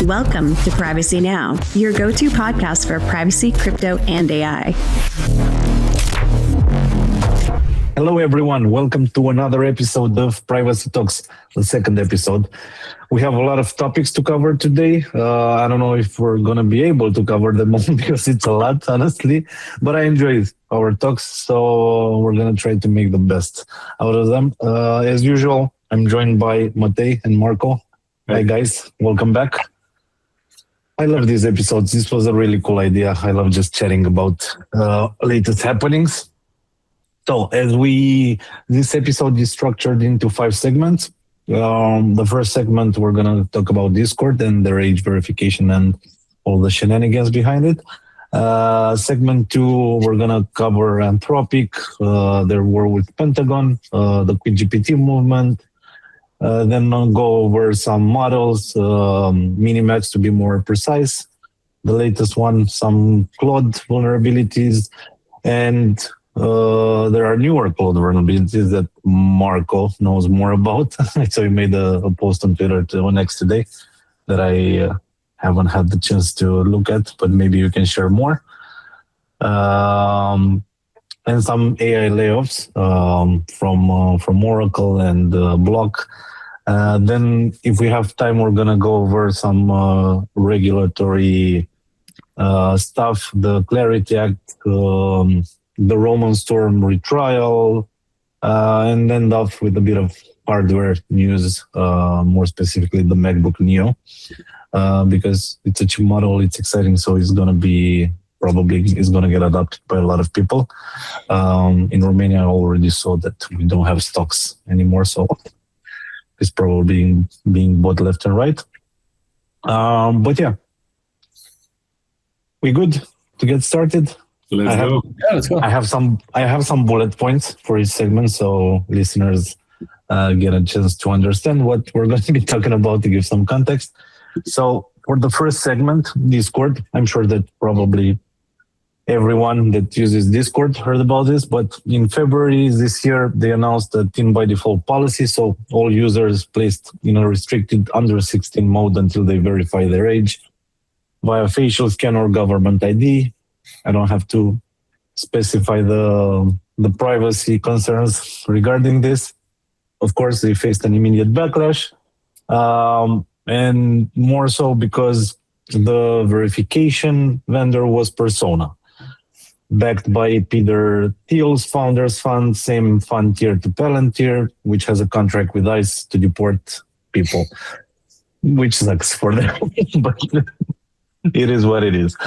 Welcome to Privacy Now, your go-to podcast for privacy, crypto, and AI. Hello, everyone. Welcome to another episode of Privacy Talks, the second episode. We have a lot of topics to cover today. I don't know if we're going to be able to cover them all because it's a lot, honestly, but I enjoy our talks, so we're going to try to make the best out of them. As usual, I'm joined by Matei and Marco. Hi, guys. Welcome back. I love these episodes. This was a really cool idea. I love just chatting about latest happenings. So this episode is structured into 5 segments. The first segment, we're going to talk about Discord and their age verification and all the shenanigans behind it. Segment 2, we're going to cover Anthropic, their war with Pentagon, the QuickGPT movement. Then I'll go over some models, MiniMax to be more precise. The latest one, some Claude vulnerabilities, and there are newer Claude vulnerabilities that Marco knows more about. So he made a post on Twitter next today that I haven't had the chance to look at, but maybe you can share more. And some AI layoffs from Oracle and Block. Then, if we have time, we're gonna go over some regulatory stuff, the Clarity Act, the Roman Storm retrial, and end off with a bit of hardware news, more specifically the MacBook Neo, because it's a chip model, it's exciting, so it's gonna get adopted by a lot of people. In Romania, I already saw that we don't have stocks anymore, so it's probably being bought left and right. But yeah, we good to get started? Let's go. I have some bullet points for each segment, so listeners get a chance to understand what we're going to be talking about to give some context. So for the first segment, Discord, I'm sure that probably everyone that uses Discord heard about this, but in February this year, they announced a team by default policy. So all users placed in a restricted under 16 mode until they verify their age via facial scan or government ID. I don't have to specify the privacy concerns regarding this. Of course, they faced an immediate backlash, and more so because the verification vendor was Persona, backed by Peter Thiel's Founders Fund, same fund tier to Palantir, which has a contract with ICE to deport people, which sucks for them, but it is what it is.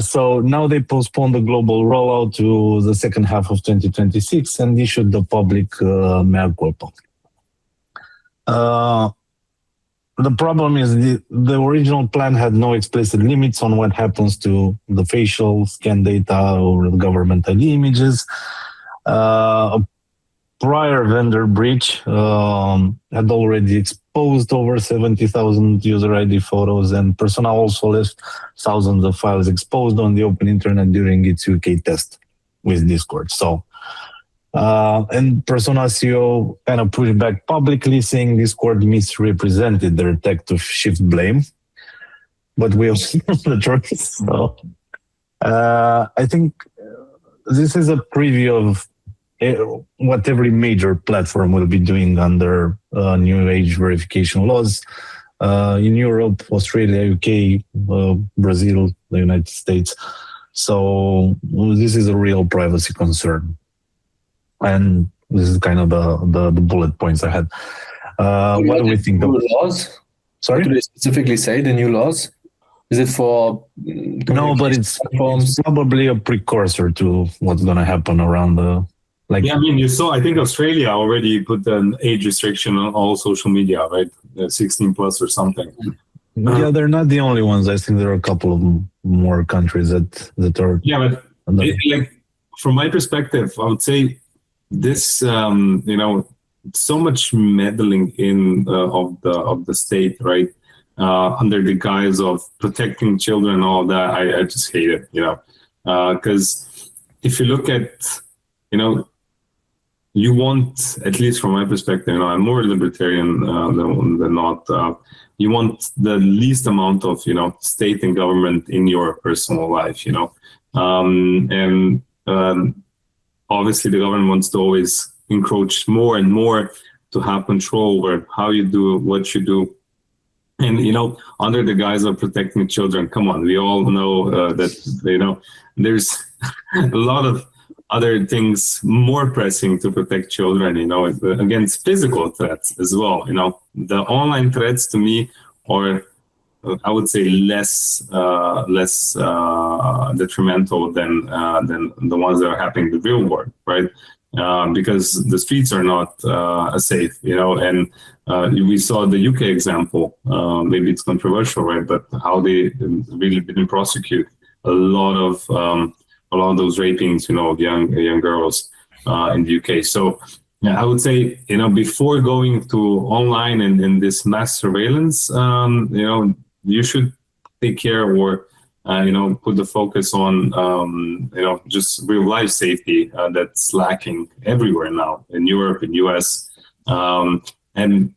So now they postponed the global rollout to the second half of 2026 and issued the public mea culpa. The problem is the original plan had no explicit limits on what happens to the facial scan data or the government ID images. A prior vendor breach had already exposed over 70,000 user ID photos, and Persona also left thousands of files exposed on the open internet during its UK test with Discord. So, and Persona CEO kind of pushed back publicly, saying Discord misrepresented their tech to shift blame. But we also know the truth. So, I think this is a preview of what every major platform will be doing under new age verification laws in Europe, Australia, UK, Brazil, the United States. So this is a real privacy concern. And this is kind of the bullet points I had. What do we think of laws? Sorry? What do they specifically say, the new laws? Is it for... No, but it's probably a precursor to what's going to happen around the... Yeah, I mean, you saw, I think Australia already put an age restriction on all social media, right? 16 plus or something. Yeah, they're not the only ones. I think there are a couple of more countries that are... Yeah, but from my perspective, I would say this, so much meddling in of the state, right? Under the guise of protecting children and all that, I just hate it, because if you look at, you want, at least from my perspective, I'm more libertarian than not. You want the least amount of, state and government in your personal life, and obviously the government wants to always encroach more and more to have control over how you do what you do. And, under the guise of protecting children, come on, we all know that, there's a lot of other things more pressing to protect children, against physical threats as well. The online threats to me are, I would say, less detrimental than the ones that are happening in the real world, right? Because the streets are not safe, and we saw the UK example. Maybe it's controversial, right? But how they really didn't prosecute a lot of those rapings, of young girls in the UK. So yeah, I would say, before going to online and this mass surveillance, you should take care or put the focus on just real life safety that's lacking everywhere now in Europe, in US, and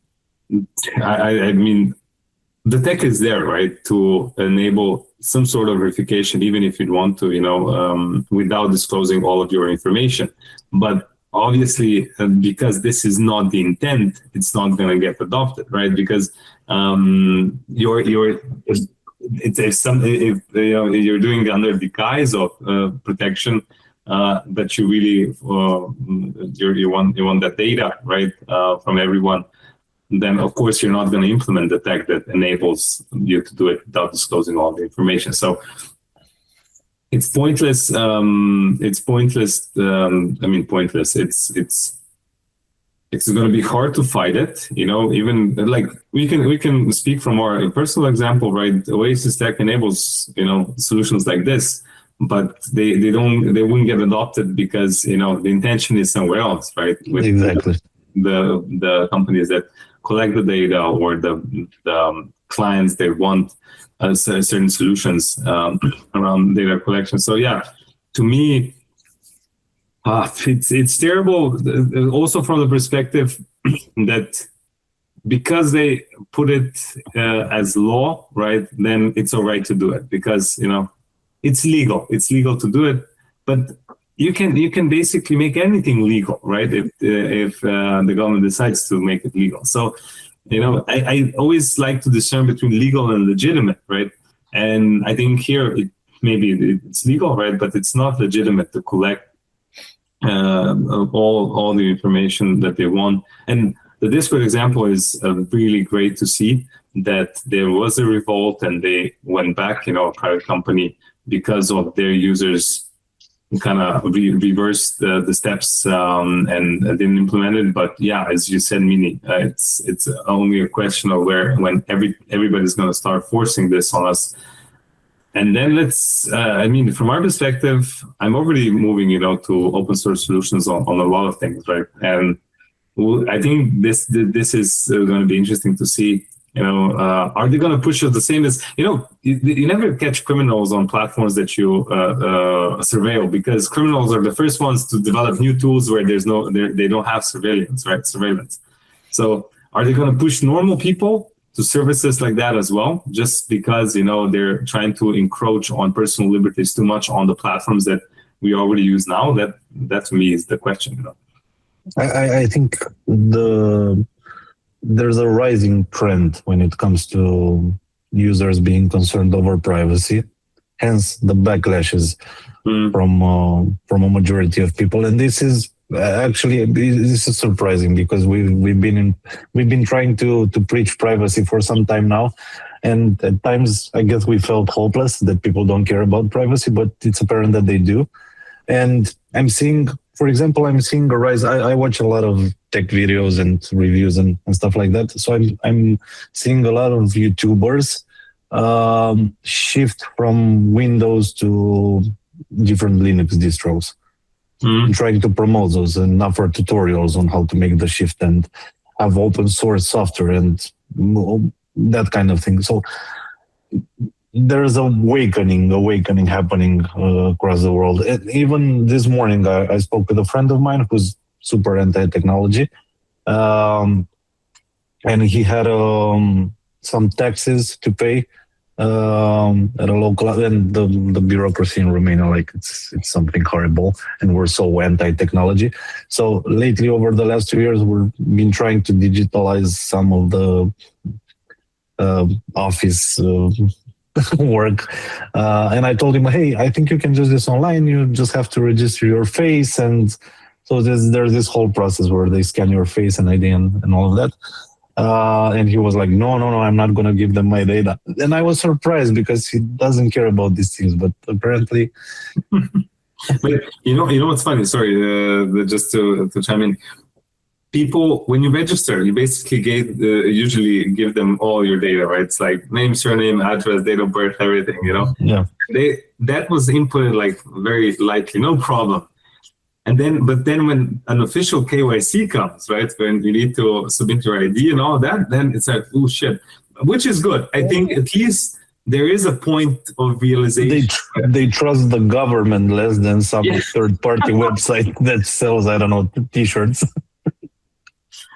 I mean, the tech is there, right, to enable some sort of verification, even if you'd want to, without disclosing all of your information. But obviously, because this is not the intent, it's not going to get adopted, right? Because if you're doing under the guise of protection, that you really you want that data, right, from everyone, then of course you're not going to implement the tech that enables you to do it without disclosing all the information. So it's pointless. It's pointless. Pointless. It's going to be hard to fight it. Even like we can speak from our personal example, right? Oasis Tech enables solutions like this, but they wouldn't get adopted because the intention is somewhere else, right? With Exactly. The companies that collect the data or the clients they want certain solutions around data collection. So yeah, to me, it's terrible. Also from the perspective that because they put it as law, right? Then it's all right to do it because it's legal. It's legal to do it, but you can basically make anything legal, right? If the government decides to make it legal. So, I always like to discern between legal and legitimate, right? And I think here maybe it's legal, right? But it's not legitimate to collect all the information that they want. And the Discord example is really great to see that there was a revolt and they went back, a private company, because of their users kind of reversed the steps and didn't implement it. But yeah, as you said, Mini, it's only a question of when everybody's going to start forcing this on us. And then from our perspective, I'm already moving, to open source solutions on a lot of things, right? And I think this is going to be interesting to see. Are they going to push it the same as you never catch criminals on platforms that you surveil, because criminals are the first ones to develop new tools where they don't have surveillance, right? Surveillance. So are they going to push normal people to services like that as well, just because they're trying to encroach on personal liberties too much on the platforms that we already use now? That to me is the question. I think there's a rising trend when it comes to users being concerned over privacy, hence the backlashes from a majority of people. And this is surprising because we've been trying to preach privacy for some time now, and at times I guess we felt hopeless that people don't care about privacy, but it's apparent that they do. And I'm seeing a rise. I watch a lot of tech videos and reviews and stuff like that. So I'm seeing a lot of YouTubers shift from Windows to different Linux distros, trying to promote those and offer tutorials on how to make the shift and have open source software and that kind of thing. So there's awakening happening across the world. And even this morning, I spoke with a friend of mine who's super anti-technology. And he had some taxes to pay at a local, and the bureaucracy in Romania, like it's something horrible, and we're so anti-technology. So lately, over the last 2 years, we've been trying to digitalize some of the office work, and I told him, hey, I think you can do this online. You just have to register your face, and so there's this whole process where they scan your face and ID and all of that. And he was like, no, I'm not going to give them my data. And I was surprised because he doesn't care about these things, but apparently. But you know what's funny? Sorry, just to chime in. People, when you register, you basically usually give them all your data, right? It's like name, surname, address, date of birth, everything, Yeah. That was inputted like very lightly, no problem. But then when an official KYC comes, right, when you need to submit your ID and all that, then it's like, oh shit, which is good. I think at least there is a point of realization. They trust the government less than some third-party website that sells, I don't know, T-shirts.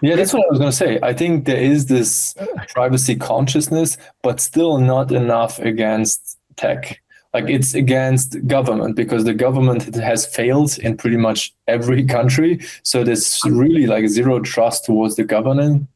Yeah, that's what I was going to say. I think there is this privacy consciousness, but still not enough against tech. Like it's against government because the government has failed in pretty much every country. So there's really like zero trust towards the governance.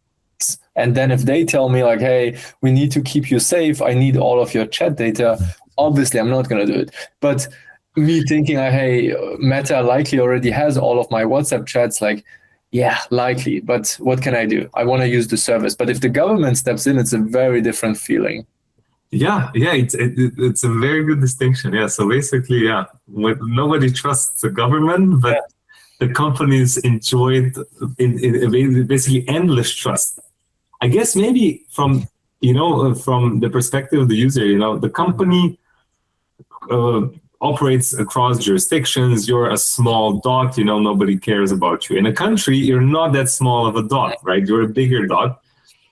And then if they tell me like, hey, we need to keep you safe, I need all of your chat data, obviously I'm not going to do it. But me thinking like, hey, Meta likely already has all of my WhatsApp chats, like, yeah, likely. But what can I do? I want to use the service. But if the government steps in, it's a very different feeling. Yeah, it's a very good distinction. Yeah, so basically, nobody trusts the government, but the companies enjoyed in basically endless trust. I guess maybe from the perspective of the user, the company operates across jurisdictions. You're a small dot. Nobody cares about you. In a country, you're not that small of a dot, right? You're a bigger dot.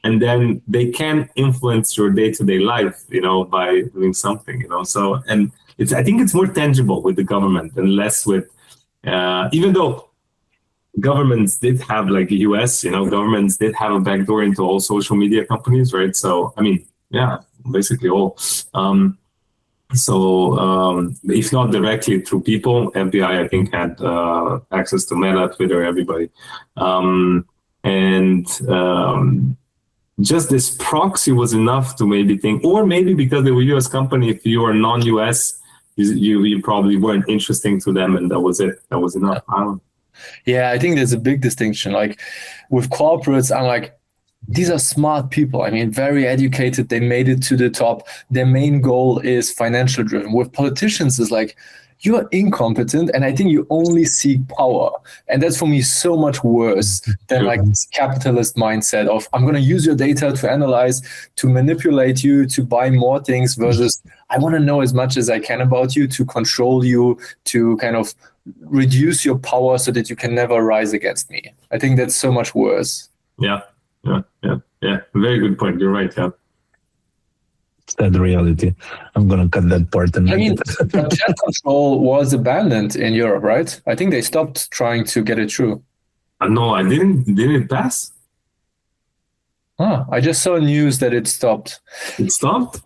And then they can influence your day-to-day life, by doing something, So, and I think it's more tangible with the government and less with, even though governments did have, like the US, governments did have a backdoor into all social media companies, right? So, I mean, basically all. If not directly through people, FBI, I think, had access to Meta, Twitter, everybody. Just this proxy was enough to maybe think, or maybe because they were US company, if you are non-US, you probably weren't interesting to them, and that was it. That was enough. Yeah, I think there's a big distinction. Like with corporates, I'm like, these are smart people. I mean, very educated. They made it to the top. Their main goal is financial driven. With politicians, it's like, you are incompetent, and I think you only seek power. And that's for me so much worse than like this capitalist mindset of I'm going to use your data to analyze, to manipulate you, to buy more things versus I want to know as much as I can about you, to control you, to kind of reduce your power so that you can never rise against me. I think that's so much worse. Yeah. Very good point. You're right. Yeah. Sad reality. I'm gonna cut that part. I mean, chat control was abandoned in Europe, right? I think they stopped trying to get it through. No, I didn't. Didn't it pass? I just saw news that it stopped. It stopped?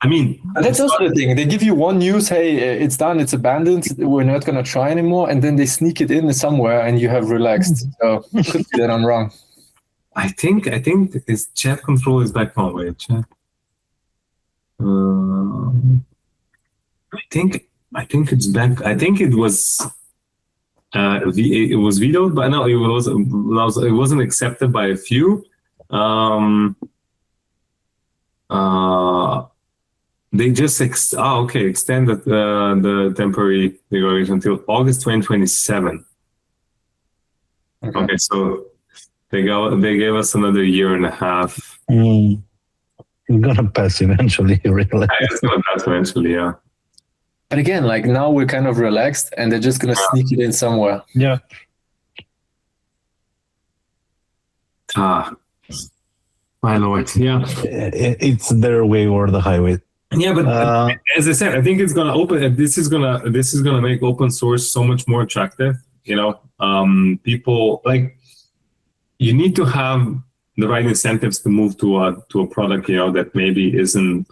I mean, that's also the thing. They give you one news, hey, it's done, it's abandoned, we're not gonna try anymore, and then they sneak it in somewhere, and you have relaxed. So could be that I'm wrong. I think this chat control is back on. Wait, chat. I think it's back. I think it was it was vetoed, but no, it wasn't accepted by a few. They just extended the temporary declaration until August 2027. Okay, so they gave us another year and a half. It's gonna pass eventually, really. It's gonna pass eventually, yeah. But again, like now we're kind of relaxed and they're just gonna sneak it in somewhere. Yeah. My lord. Yeah. It's their way or the highway. Yeah, but as I said, I think it's gonna open. This is gonna make open source so much more attractive people like, you need to have the right incentives to move to a product, that maybe isn't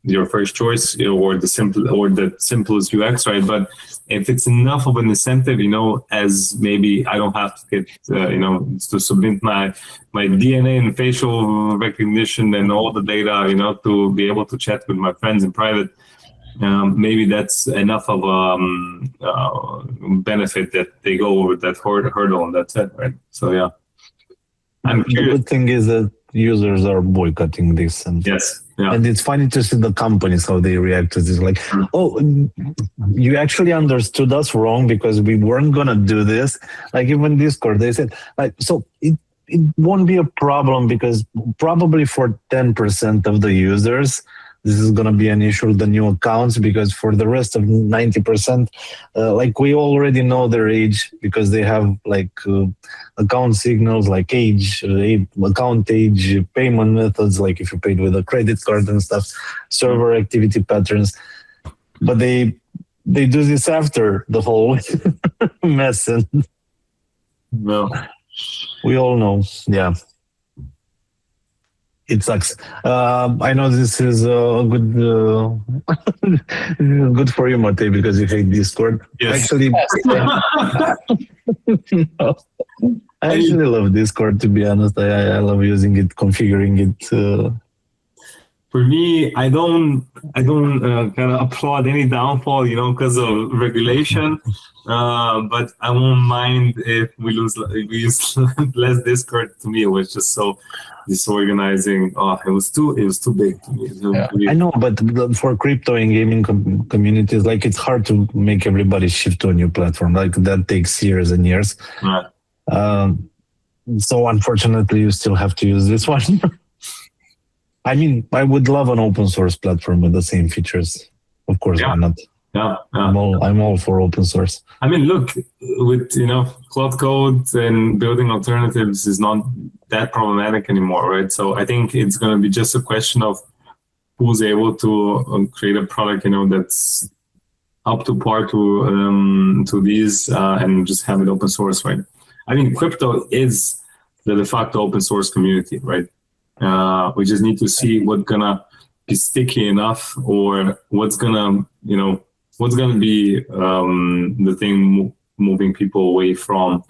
your first choice, or the simplest UX, right? But if it's enough of an incentive, as maybe I don't have to get, to submit my DNA and facial recognition and all the data, to be able to chat with my friends in private. Maybe that's enough of a benefit that they go over that hurdle, and that's it, right? So yeah. The good thing is that users are boycotting this, and yes, yeah. And it's funny to see the companies how they react to this. Like, oh, you actually understood us wrong because we weren't gonna do this. Like even Discord, they said like, so it won't be a problem because probably for 10% of the users, this is going to be an issue with the new accounts, because for the rest of 90%, like we already know their age because they have like account signals like age, account age, payment methods, like if you paid with a credit card and stuff, server activity patterns. But they do this after the whole mess. And well, we all know, yeah. It sucks. I know this is good good for you, Mate, because you hate Discord. Yes. Actually, no. I actually love Discord, to be honest. I love using it, configuring it. For me, I don't kind of applaud any downfall, because of regulation. But I won't mind if we use less Discord. To me, it was just so disorganizing. Oh, it was too big to me. I know, but for crypto and gaming communities, like it's hard to make everybody shift to a new platform. Like that takes years and years. Right. So unfortunately, you still have to use this one. I mean, I would love an open source platform with the same features. Of course, why not? Yeah. I'm all for open source. I mean, look, with Claude Code and building alternatives is not that problematic anymore, right? So I think it's going to be just a question of who's able to create a product, that's up to par to these and just have it open source, right? I mean, crypto is the de facto open source community, right? We just need to see what's gonna be sticky enough, or what's gonna be the thing moving people away from,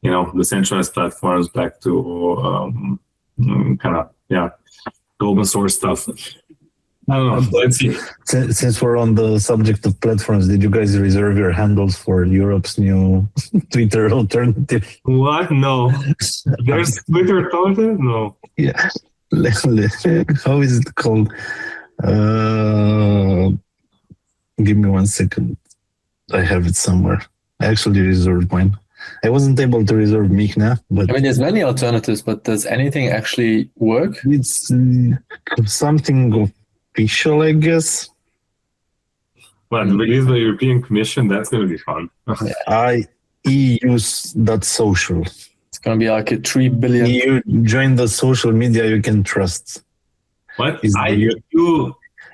the centralized platforms back to the open source stuff. I don't know. Let's see. Since we're on the subject of platforms, did you guys reserve your handles for Europe's new Twitter alternative? What? No. There's Twitter alternative? No. Yeah. How is it called? Give me 1 second. I have it somewhere. I actually reserved mine. I wasn't able to reserve Mihnea, but I mean, there's many alternatives, but does anything actually work? It's something official, I guess. Well, released by the European Commission, that's going to be fun. EU.social. It's going to be like a 3 billion. You join the social media you can trust. What? EU.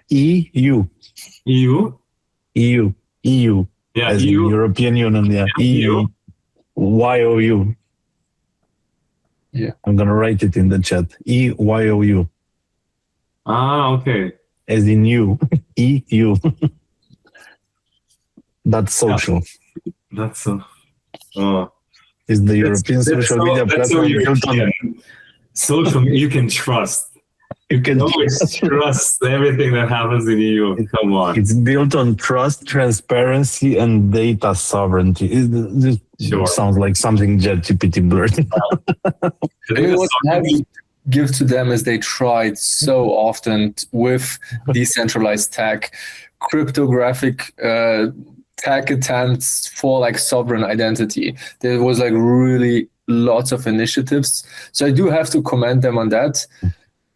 EU? EU. Yeah, as EU. in European Union, yeah. EU. YOU. Yeah. I'm going to write it in the chat. EYOU. Okay. As in you. EU. That's social. That's Is the European social media platform. Social, you can trust. You can always trust everything that happens in EU. Come on. It's built on trust, transparency, and data sovereignty. This sounds like something ChatGPT blurred. What I give to them is they tried so often with decentralized tech, cryptographic tech attempts for like sovereign identity. There was like really lots of initiatives. So I do have to commend them on that.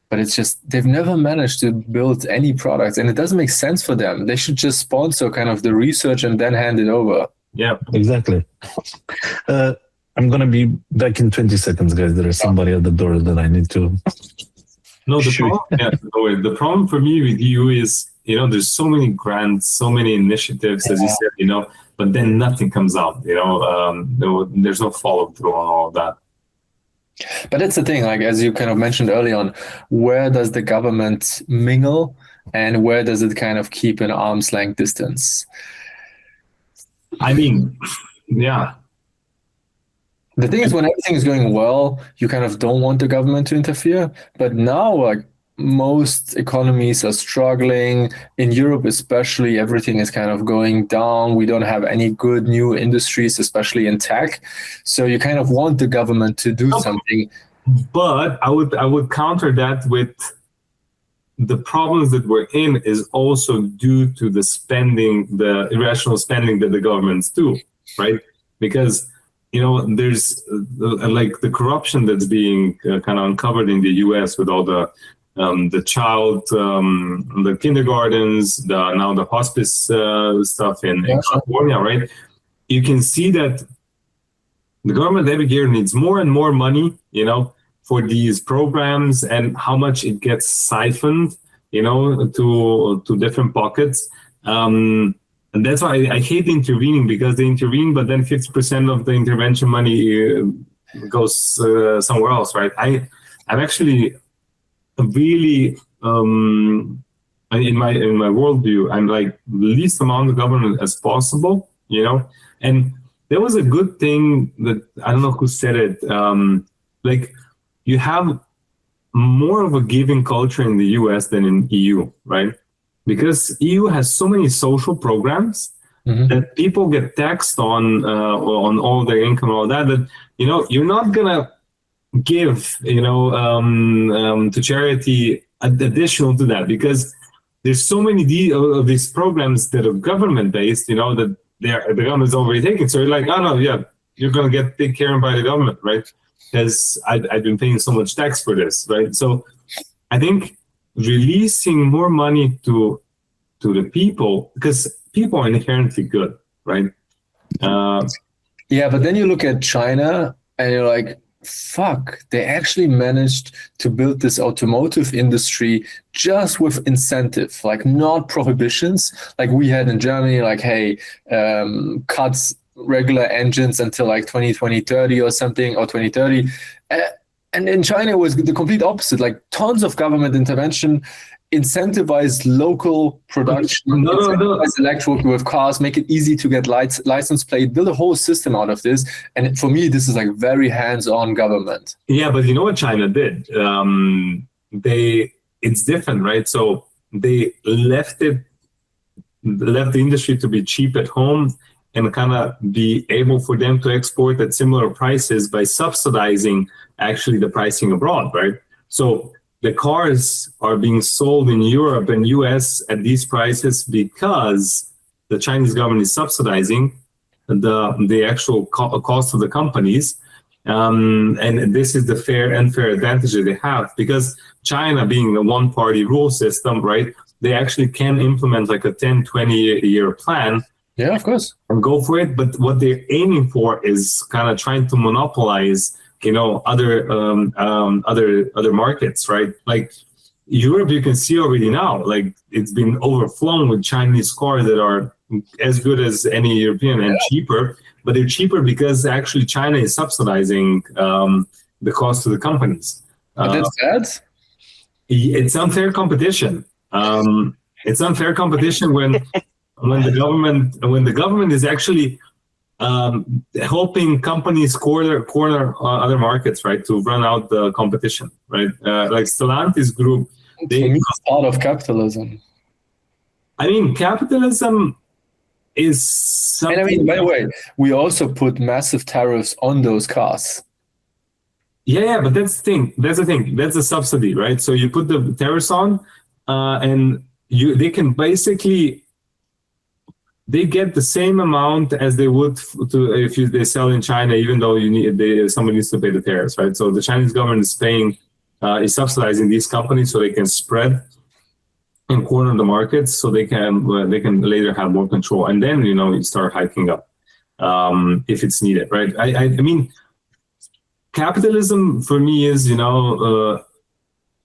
But it's just, they've never managed to build any products, and it doesn't make sense for them. They should just sponsor kind of the research and then hand it over. Yeah, exactly. I'm going to be back in 20 seconds, guys. There is somebody at the door that I need to No, shoot. The problem for me with EU is, there's so many grants, so many initiatives, as you said, but then nothing comes out. There's no follow through on all of that. But that's the thing, like as you kind of mentioned early on, where does the government mingle and where does it kind of keep an arm's length distance? I mean, yeah. The thing is, when everything is going well, you kind of don't want the government to interfere. But now, like most economies are struggling. In Europe, especially, everything is kind of going down. We don't have any good new industries, especially in tech. So you kind of want the government to do something. But I would counter that with the problems that we're in is also due to the spending, the irrational spending that the governments do, right? Because there's like the corruption that's being kind of uncovered in the U.S. with all the child, the kindergartens, now the hospice stuff in California, right? You can see that the government every year needs more and more money, for these programs, and how much it gets siphoned, to different pockets. And that's why I hate intervening, because they intervene, but then 50% of the intervention money goes somewhere else, right? I'm actually really in my worldview, I'm like least amount of government as possible, And there was a good thing that I don't know who said it. Like you have more of a giving culture in the US than in EU, right? Because EU has so many social programs that people get taxed on all their income and all that, you're not gonna give, to charity additional to that, because there's so many of these programs that are government based, that the government's already taking. So you're like, oh no, yeah, you're gonna get taken care of by the government, right? Because I've been paying so much tax for this, right? So I think releasing more money to the people, because people are inherently good, right? Yeah, but then you look at China and you're like, fuck, they actually managed to build this automotive industry just with incentive, like not prohibitions like we had in Germany, like, hey, cuts regular engines until like 2030 or something, or 2030. And in China, it was the complete opposite, like tons of government intervention, incentivize local production, incentivize electric with cars, make it easy to get license plate, build a whole system out of this. And for me, this is like very hands-on government. Yeah, but you know what China did? It's different, right? So they left the industry to be cheap at home and kind of be able for them to export at similar prices by subsidizing actually the pricing abroad, right? So the cars are being sold in Europe and US at these prices because the Chinese government is subsidizing the actual cost of the companies. And this is the fair and unfair advantage that they have, because China being a one-party rule system, right? They actually can implement like a 10, 20-year plan. Yeah, of course. And go for it. But what they're aiming for is kind of trying to monopolize, other markets, right? Like Europe, you can see already now, like it's been overflown with Chinese cars that are as good as any European and cheaper, but they're cheaper because actually China is subsidizing the cost to the companies. But that's bad. It's unfair competition. It's unfair competition when the government is actually helping companies corner other markets, right, to run out the competition, right? Like Stellantis Group, it's part of capitalism. I mean, capitalism is something. And I mean, by the way, we also put massive tariffs on those cars. Yeah, but that's the thing. That's a subsidy, right? So you put the tariffs on, and they can basically. They get the same amount as they would if they sell in China, even though somebody needs to pay the tariffs, right? So the Chinese government is subsidizing these companies so they can spread and corner the markets, so they can later have more control, and then you start hiking up if it's needed, right? I mean, capitalism for me is the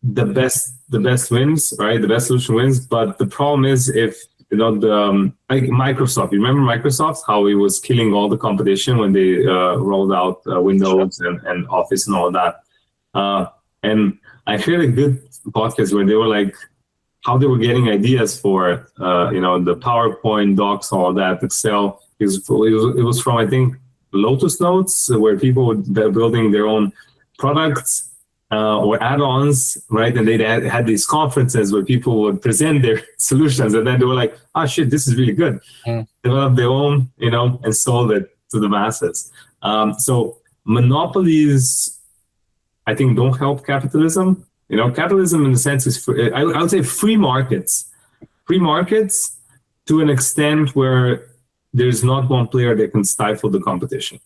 best wins, right? The best solution wins, but the problem is if like Microsoft. You remember Microsoft, how it was killing all the competition when they rolled out Windows and Office and all that. And I heard a good podcast where they were like, how they were getting ideas for the PowerPoint docs, all that, Excel. It was from, I think, Lotus Notes, where people were building their own products or add-ons, right? And they had these conferences where people would present their solutions, and then they were like, "Oh shit, this is really good." Develop their own, and sold it to the masses. So monopolies, I think, don't help capitalism. Capitalism in the sense is free, I would say free markets to an extent where there's not one player that can stifle the competition.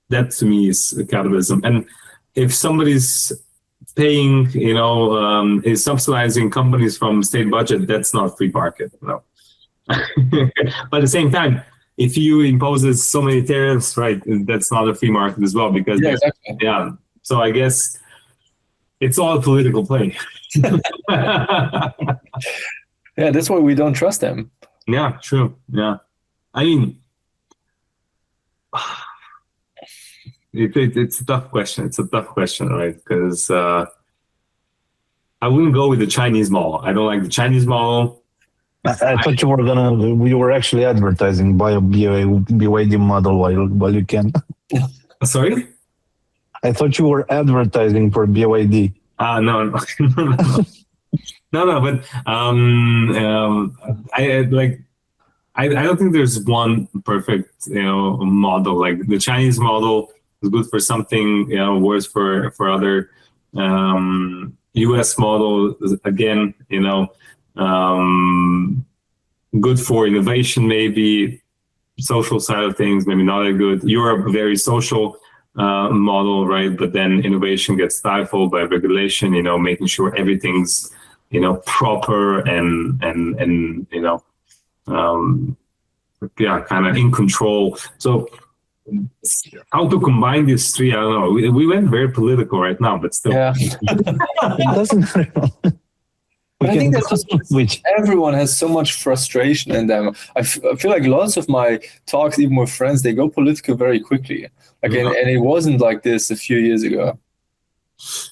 That to me is capitalism. And if somebody's paying, is subsidizing companies from state budget, that's not free market. No. But at the same time, if you imposes so many tariffs, right, that's not a free market as well, because exactly. So I guess it's all a political play. Yeah, that's why we don't trust them. Yeah, true. Yeah. I mean, it's a tough question. It's a tough question, right? Because I wouldn't go with the Chinese model. I don't like the Chinese model. I thought you were actually advertising by a BYD model while you can. Sorry? I thought you were advertising for BYD. No. No, but I don't think there's one perfect, model. Like the Chinese model is good for something, worse for other. US model is, again, good for innovation, maybe social side of things, maybe not that good. Europe, very social model, right? But then innovation gets stifled by regulation, making sure everything's, proper and kind of in control. So how to combine these three, I don't know. We went very political right now, but still. Yeah. It doesn't matter. I think that's just everyone has so much frustration in them. I feel like lots of my talks, even with friends, they go political very quickly. And it wasn't like this a few years ago.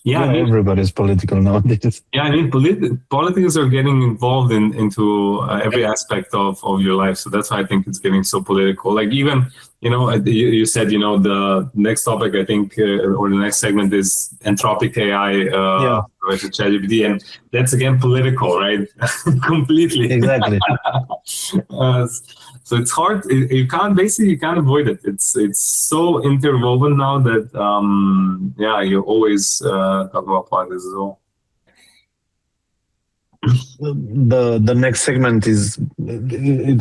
Yeah, everybody's political nowadays. Yeah, I mean, politics are getting involved into every aspect of your life. So that's why I think it's getting so political. Like even, you said, the next topic, I think, or the next segment is anthropic AI versus ChatGPT. And that's, again, political, right? Completely. Exactly. So it's hard. You can't avoid it. It's so interwoven now that you always talk about politics as well. The next segment it's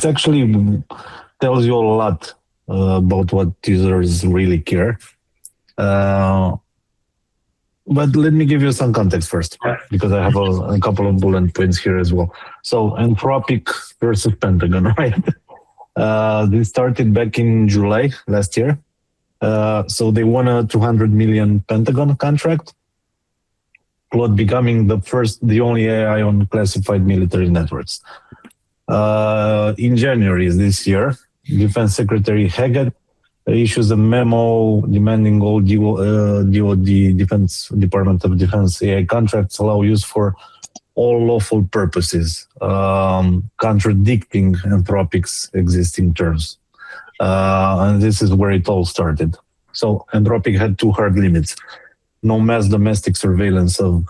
actually tells you a lot about what users really care. But let me give you some context first, because I have a couple of bullet points here as well. So Anthropic versus Pentagon, right? This started back in July last year. So they won a $200 million Pentagon contract, Claude becoming the only AI on classified military networks. In January this year, Defense Secretary Haggett issues a memo demanding all DoD, Department of Defense AI contracts allow use for all lawful purposes, contradicting Anthropic's existing terms. And this is where it all started. So Anthropic had two hard limits: no mass domestic surveillance of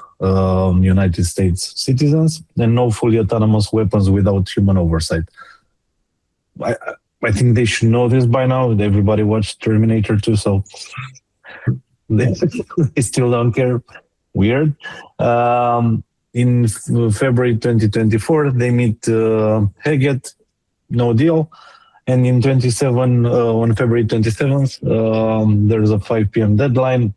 United States citizens, and no fully autonomous weapons without human oversight. I think they should know this by now. Everybody watched Terminator 2, so they still don't care. Weird. In February 2024, they meet Haggett, no deal. And on February 27th, there's a 5 p.m. deadline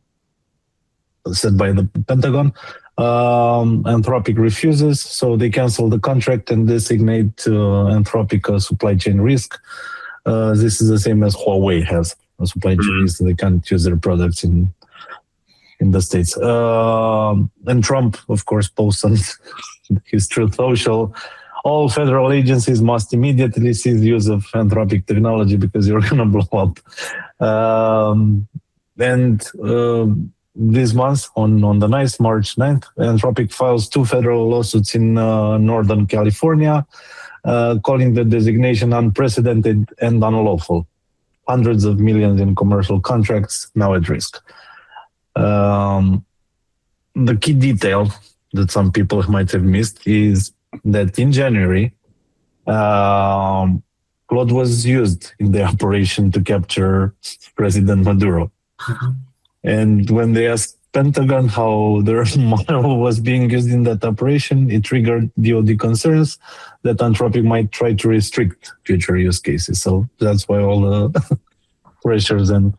set by the Pentagon. Anthropic refuses, so they cancel the contract and designate Anthropic a supply chain risk. This is the same as Huawei has a supply chain risk. They can't use their products in the States. And Trump, of course, posts on his Truth Social all federal agencies must immediately cease use of Anthropic technology because you're going to blow up. This month, on the 9th, March 9th, Anthropic files 2 federal lawsuits in Northern California, calling the designation unprecedented and unlawful. Hundreds of millions in commercial contracts now at risk. The key detail that some people might have missed is that in January, Claude was used in the operation to capture President Maduro. And when they asked Pentagon how their model was being used in that operation, it triggered DoD concerns that Anthropic might try to restrict future use cases. So that's why all the pressures and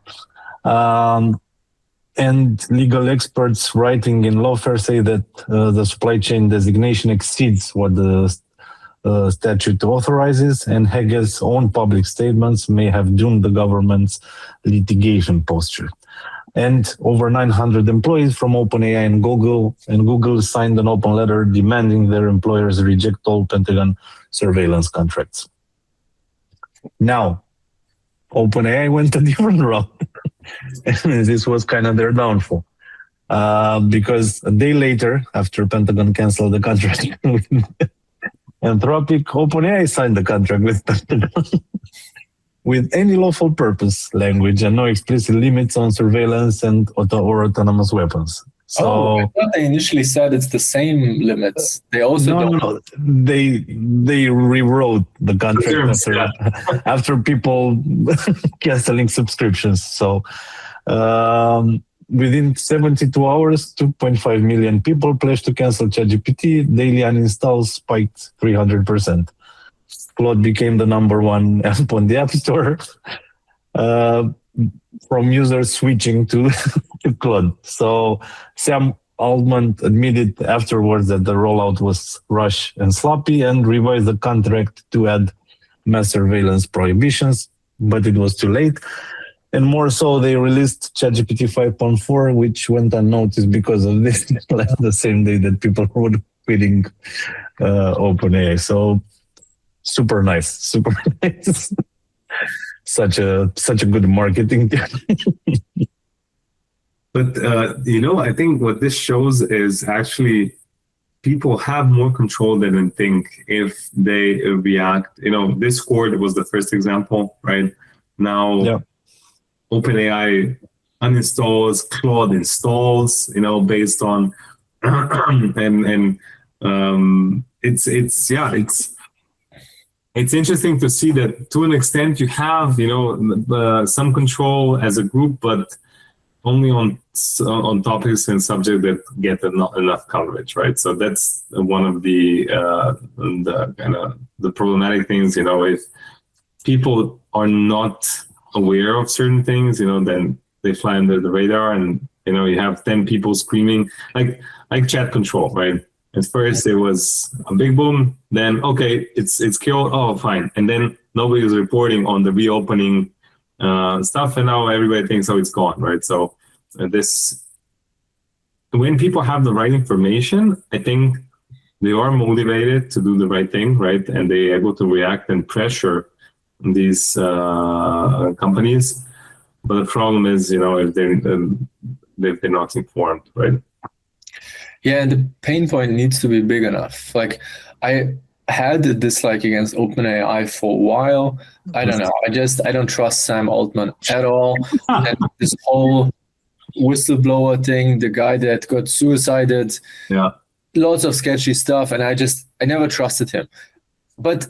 legal experts writing in lawfare say that the supply chain designation exceeds what the statute authorizes, and Hage's own public statements may have doomed the government's litigation posture. And over 900 employees from OpenAI and Google signed an open letter demanding their employers reject all Pentagon surveillance contracts. Now, OpenAI went a different route. And this was kind of their downfall. Because a day later, after Pentagon canceled the contract with Anthropic, OpenAI signed the contract with Pentagon with any lawful purpose language and no explicit limits on surveillance and or autonomous weapons. So I thought they initially said it's the same limits. They also no. They rewrote the contract after people canceling subscriptions. So within 72 hours, 2.5 million people pledged to cancel ChatGPT. Daily uninstalls spiked 300%. Claude became the #1 app on the App Store from users switching to Claude. So Sam Altman admitted afterwards that the rollout was rushed and sloppy and revised the contract to add mass surveillance prohibitions, but it was too late. And more so, they released ChatGPT 5.4, which went unnoticed because of this, like the same day that people were quitting OpenAI. So super nice. Such a good marketing. But I think what this shows is actually people have more control than they think if they react. Discord was the first example, right? Now, OpenAI uninstalls, Claude installs, based on, it's interesting to see that to an extent you have, some control as a group, but only on topics and subjects that get not enough coverage, right? So that's one of the problematic things. If people are not aware of certain things, then they fly under the radar, and you have 10 people screaming like chat control, right? At first it was a big boom, then okay, it's killed. Oh, fine, and then nobody is reporting on the reopening stuff, and now everybody thinks, oh, it's gone, right? So when people have the right information, I think they are motivated to do the right thing, right? And they're able to react and pressure these companies. But the problem is, if they're not informed, right? Yeah, and the pain point needs to be big enough. Like, I had a dislike against OpenAI for a while. I don't know. I don't trust Sam Altman at all. And this whole whistleblower thing, the guy that got suicided, lots of sketchy stuff, and I never trusted him. But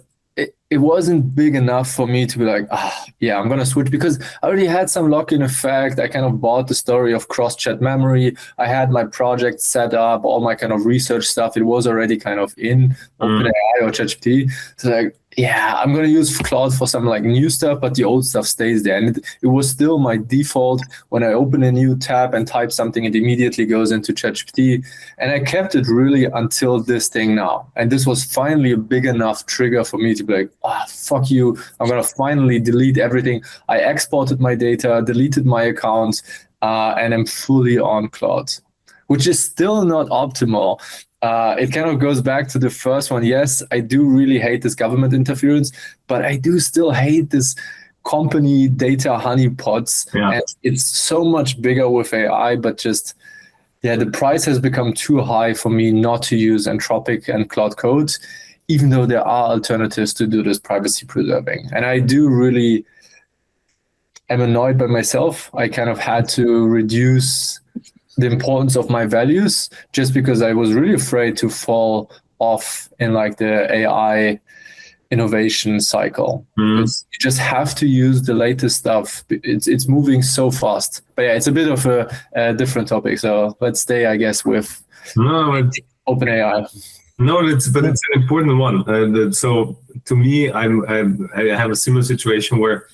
it wasn't big enough for me to be like, I'm going to switch, because I already had some lock-in effect. I kind of bought the story of cross-chat memory. I had my project set up, all my kind of research stuff. It was already kind of in OpenAI or ChatGPT. So like, I'm going to use Claude for some like new stuff, but the old stuff stays there. And it was still my default. When I open a new tab and type something, it immediately goes into ChatGPT. And I kept it really until this thing now. And this was finally a big enough trigger for me to be like, fuck you. I'm going to finally delete everything. I exported my data, deleted my account, and I'm fully on Claude, which is still not optimal. it kind of goes back to the first one. Yes, I do really hate this government interference, but I do still hate this company data honeypots. Yeah. And it's so much bigger with AI, but just, yeah, the price has become too high for me not to use Anthropic and Claude Code, even though there are alternatives to do this privacy preserving. And I do really am annoyed by myself. I kind of had to reduce the importance of my values just because I was really afraid to fall off in like the AI innovation cycle. You just have to use the latest stuff. It's moving so fast. But yeah, it's a bit of a different topic. So let's stay, I guess, with OpenAI. No, but it's an important one. So to me, I have a similar situation where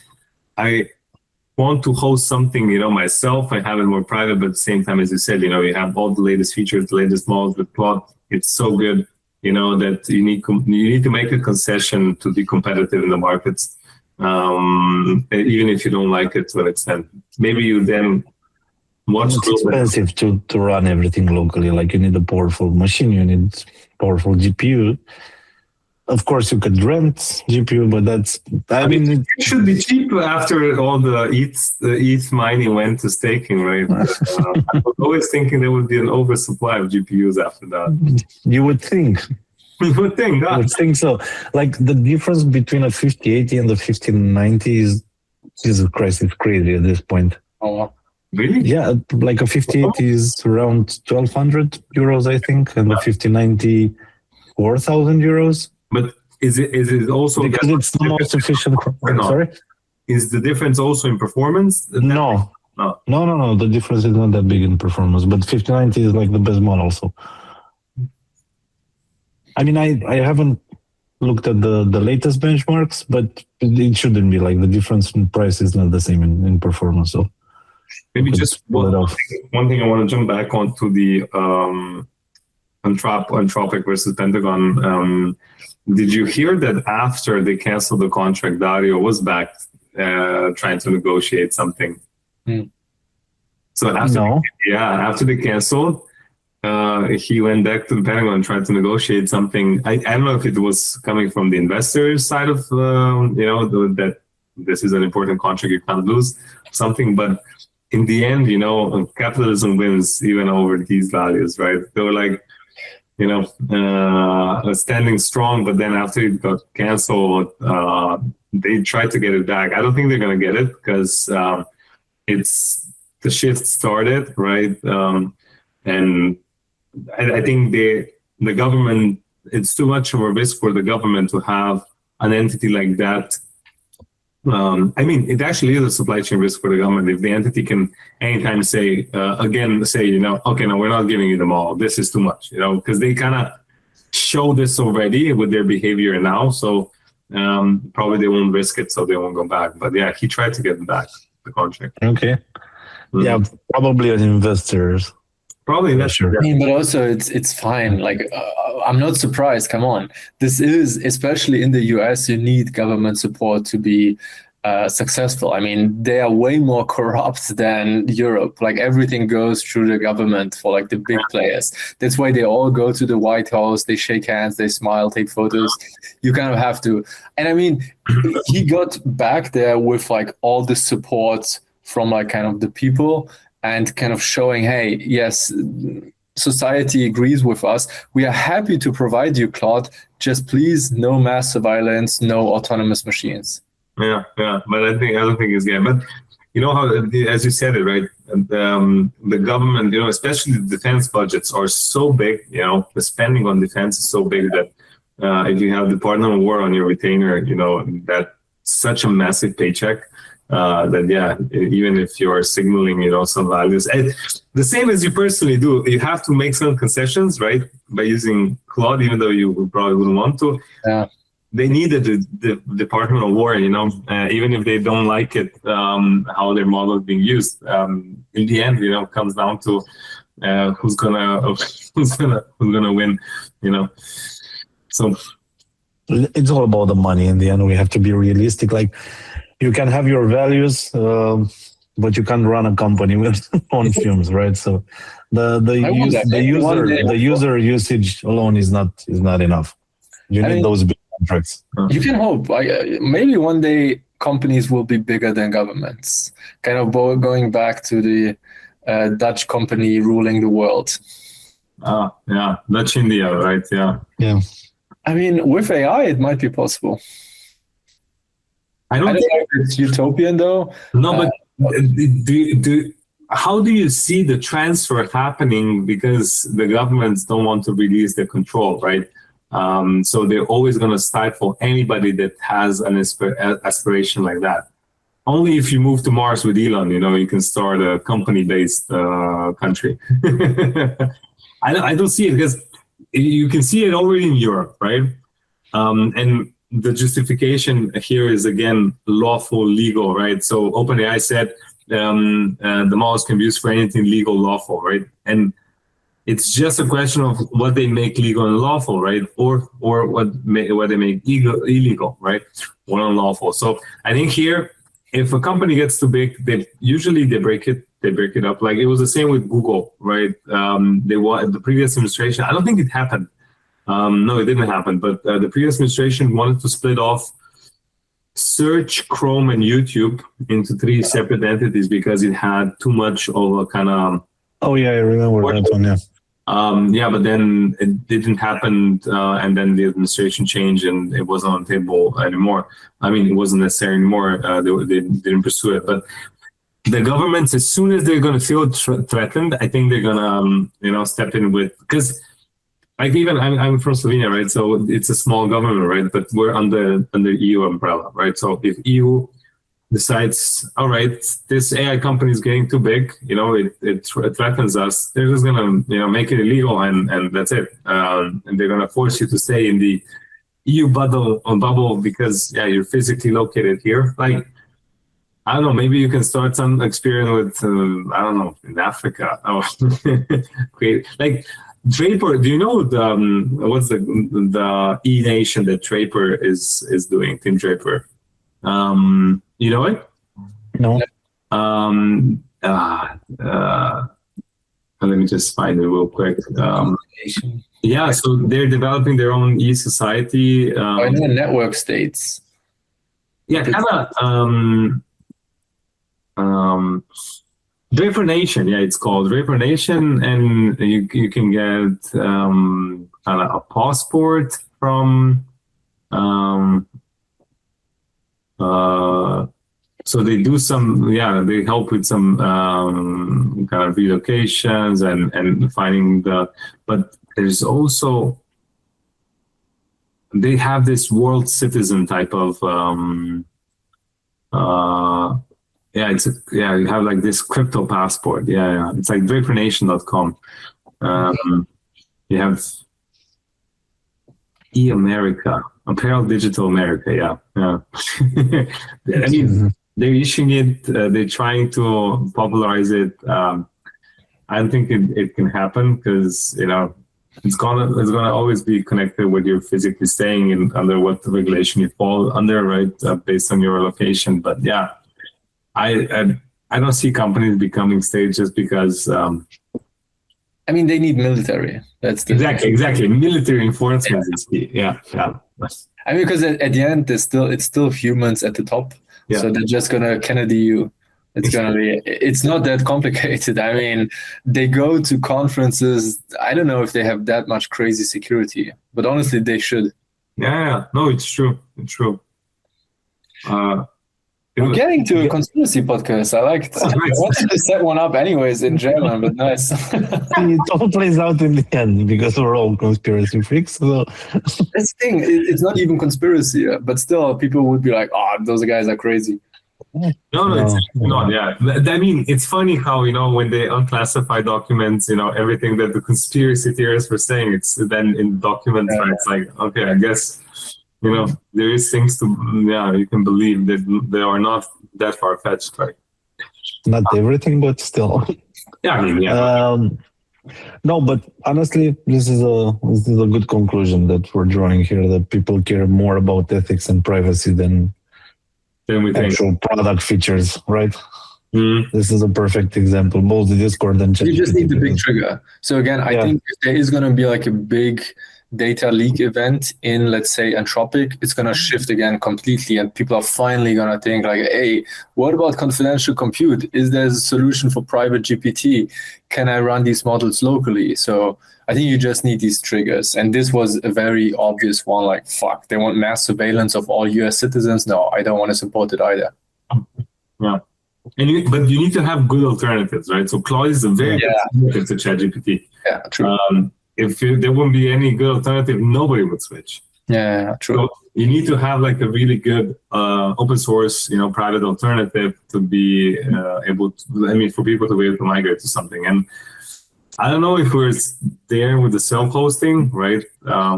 I want to host something, myself. I have it more private, but at the same time, as you said, you have all the latest features, the latest models with Claude. It's so good, that you need to make a concession to be competitive in the markets, even if you don't like it to an extent. Maybe you then watch. It's expensive to run everything locally. Like you need a powerful machine, you need powerful GPU. Of course, you could rent GPU, but it should be cheap after all the ETH mining went to staking, right? I was always thinking there would be an oversupply of GPUs after that. You would think. You would think, I would think so. Like the difference between a 5080 and the 1590 is, Jesus Christ, it's crazy at this point. Oh, really? Yeah, like a 5080 is around 1,200 euros, I think, and the 1590, 4,000 euros. But is it also because it's the most efficient? Sorry, is the difference also in performance? No. The difference is not that big in performance, but 5090 is like the best model. So, I mean, I haven't looked at the latest benchmarks, but it shouldn't be like the difference in price is not the same in performance. So maybe just one thing I want to jump back onto the Anthropic versus Pentagon. Did you hear that after they canceled the contract, Dario was back trying to negotiate something? So after they canceled, he went back to the Pentagon and tried to negotiate something. I don't know if it was coming from the investors' side of that this is an important contract you can't lose something, but in the end, capitalism wins even over these values, right? They were like, standing strong, but then after it got canceled, they tried to get it back. I don't think they're going to get it because the shift started, right? And I think the government, it's too much of a risk for the government to have an entity like that. It actually is a supply chain risk for the government if the entity can anytime say, okay, no, we're not giving you them all. This is too much, because they kind of show this already with their behavior now. So probably they won't risk it, so they won't go back. But yeah, he tried to get back the contract. Okay. Yeah, probably an investors. Probably not sure. But also it's fine. Like I'm not surprised. Come on, this is, especially in the US, you need government support to be successful. I mean, they are way more corrupt than Europe. Like everything goes through the government for like the big players. That's why they all go to the White House. They shake hands, they smile, take photos. You kind of have to. And I mean, he got back there with like all the support from like kind of the people. And kind of showing, hey, yes, society agrees with us. We are happy to provide you, Claude. Just please, no mass surveillance, no autonomous machines. Yeah. But I don't think it's But you know how, as you said it, right? The government, especially the defense budgets are so big. The spending on defense is so big that if you have Department of War on your retainer, that's such a massive paycheck. Even if you're signaling, some values, and the same as you personally do, you have to make some concessions, right? By using Claude, even though you probably wouldn't want to. Yeah. They needed the Department of War, even if they don't like it, how their model is being used. In the end, it comes down to who's gonna win, So it's all about the money. In the end, we have to be realistic. Like, you can have your values, but you can't run a company with on fumes, right? So the user usage alone is not enough. You need those big contracts. You can hope. Maybe one day companies will be bigger than governments. Kind of going back to the Dutch company ruling the world. Yeah, Dutch India, right? Yeah. I mean, with AI, it might be possible. I don't think it's utopian, though. No, but how do you see the transfer happening? Because the governments don't want to release their control, right? So they're always going to stifle anybody that has an aspiration like that. Only if you move to Mars with Elon, you can start a company-based country. I don't see it because you can see it already in Europe, right? And the justification here is, again, lawful, legal, right? So OpenAI said the models can be used for anything legal, lawful, right? And it's just a question of what they make legal and lawful, right? Or what they make illegal, right? Or unlawful. So I think here, if a company gets too big, they break it up. Like it was the same with Google, right? The previous administration, I don't think it happened. No, it didn't happen. But the previous administration wanted to split off Search, Chrome, and YouTube into 3 separate entities because it had too much of a kind of... Oh, yeah, I remember that one, yeah. But then it didn't happen, and then the administration changed, and it wasn't on the table anymore. I mean, it wasn't necessary anymore. They didn't pursue it. But the governments, as soon as they're going to feel threatened, I think they're going to, step in with... Because like even I'm from Slovenia, right? So it's a small government, right? But we're under EU umbrella, right? So if EU decides, all right, this AI company is getting too big, it threatens us, they're just gonna make it illegal and that's it. And they're gonna force you to stay in the EU bubble because you're physically located here. Like I don't know, maybe you can start some experience with I don't know, in Africa. Create like Draper, do you know what's the E Nation that Draper is doing? Tim Draper, you know it? No. Let me just find it real quick. Yeah, so they're developing their own e-society. I know network states. Yeah, kind of. Draper Nation, it's called Draper Nation, and you can get kind of a passport from. So they do some, they help with some kind of relocations and finding but there's also they have this world citizen type of. You have like this crypto passport. It's like drapernation.com. You have eAmerica, Apparel Digital America. I mean, they're issuing it. They're trying to popularize it. I don't think it can happen because it's gonna always be connected with you physically staying in under what regulation you fall under, right, based on your location. But I don't see companies becoming state just because. I mean, they need military. That's the exactly. Military enforcement is key. Yeah. I mean, because at the end, it's still humans at the top. Yeah. So they're just gonna Kennedy you. It's not that complicated. I mean, they go to conferences. I don't know if they have that much crazy security, but honestly, they should. Yeah. No, it's true. It's true. We're getting to a conspiracy podcast. I liked it. I wanted to set one up anyways in German, but nice. It all plays out in the end because we're all conspiracy freaks. So. This thing, it's not even conspiracy, but still people would be like, oh, those guys are crazy. No, it's not. Yeah. I mean, it's funny how, when they unclassify documents, everything that the conspiracy theorists were saying, it's then in documents, right? It's like, okay, I guess... there is things you can believe that they are not that far-fetched, right? Not everything, but still. No, but honestly, this is a good conclusion that we're drawing here, that people care more about ethics and privacy than we think. Actual product features, right? This is a perfect example, both the Discord and You just ChatGPT. need the big trigger. So again, I think if there is going to be like a big data leak event in, let's say, Anthropic, it's going to shift again completely, and people are finally going to think like, hey, what about confidential compute? Is there a solution for private GPT? Can I run these models locally? So I think you just need these triggers. And this was a very obvious one, like, fuck, they want mass surveillance of all US citizens. No, I don't want to support it either. Yeah. But you need to have good alternatives, right? So Claude is a very good alternative to ChatGPT. Yeah, true. If there wouldn't be any good alternative, nobody would switch. Yeah, true. So you need to have like a really good open source, private alternative to be able to, for people to be able to migrate to something. And I don't know if we're there with the self-hosting, right? I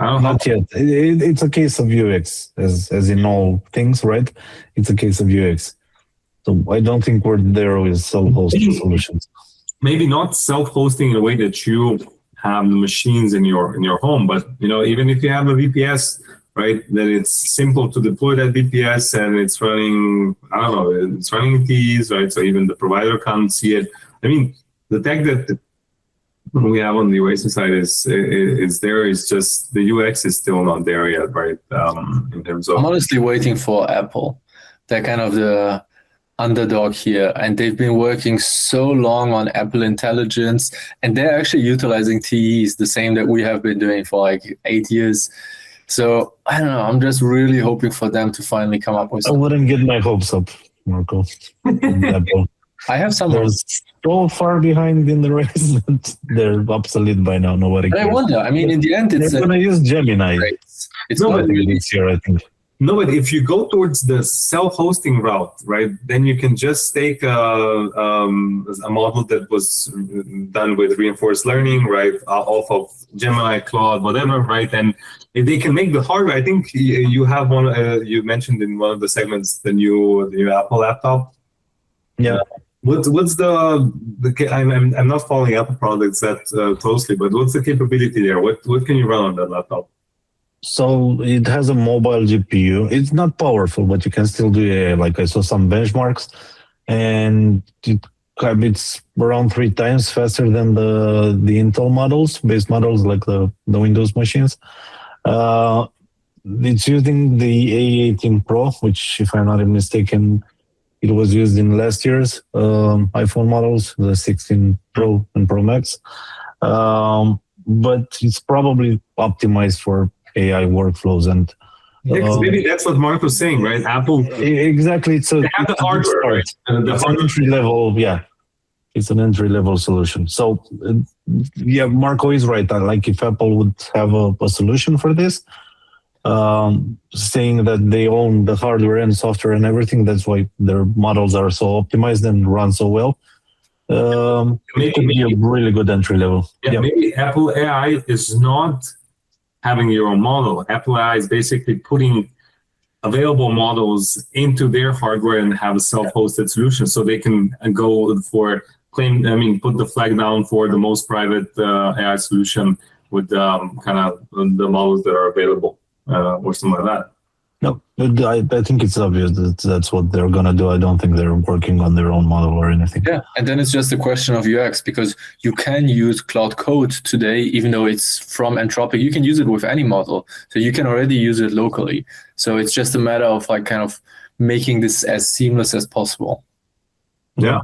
don't know. Not yet. It's a case of UX, as in all things, right? It's a case of UX. So I don't think we're there with self-hosting solutions. Maybe not self-hosting in a way that you have the machines in your home, but even if you have a VPS, right, then it's simple to deploy that VPS and it's running. I don't know, it's running TEs, right? So even the provider can't see it. I mean, the tech that we have on the Oasis side is there. It's just the UX is still not there yet, right? In terms of, I'm honestly waiting for Apple. They're kind of the underdog here, and they've been working so long on Apple Intelligence, and they're actually utilizing TEs the same that we have been doing for like 8 years. So I don't know. I'm just really hoping for them to finally come up with something. I wouldn't get my hopes up, Marco. Apple. I have some. They're so far behind in the race that they're obsolete by now. Nobody cares. I wonder. I mean, in the end, it's they're going to use Gemini. It's not really this year, I think. No, but if you go towards the self-hosting route, right, then you can just take a model that was done with reinforced learning, right, off of Gemini, Claude, whatever, right, and if they can make the hardware, I think you have one. You mentioned in one of the segments the new Apple laptop. Yeah. What's the I'm not following Apple products that closely, but what's the capability there? What can you run on that laptop? So it has a mobile GPU. It's not powerful, but you can still do AI. Like I saw some benchmarks, and it's around 3 times faster than the Intel models, base models like the Windows machines. It's using the A18 Pro, which, if I'm not mistaken, it was used in last year's iPhone models, the 16 Pro and Pro Max. But it's probably optimized for AI workflows, and maybe that's what Mark was saying, right? Apple exactly. they have the hardware, right? It's an entry level, it's an entry level solution. So Marco is right. Like if Apple would have a solution for this, saying that they own the hardware and software and everything, that's why their models are so optimized and run so well. It could be a really good entry level. Yeah, maybe Apple AI is not having your own model. Apple AI is basically putting available models into their hardware and have a self-hosted solution, so they can go for put the flag down for the most private AI solution with kind of the models that are available or something like that. No, I think it's obvious that that's what they're going to do. I don't think they're working on their own model or anything. Yeah, and then it's just a question of UX, because you can use Claude Code today, even though it's from Anthropic. You can use it with any model, so you can already use it locally. So it's just a matter of like kind of making this as seamless as possible. Yeah.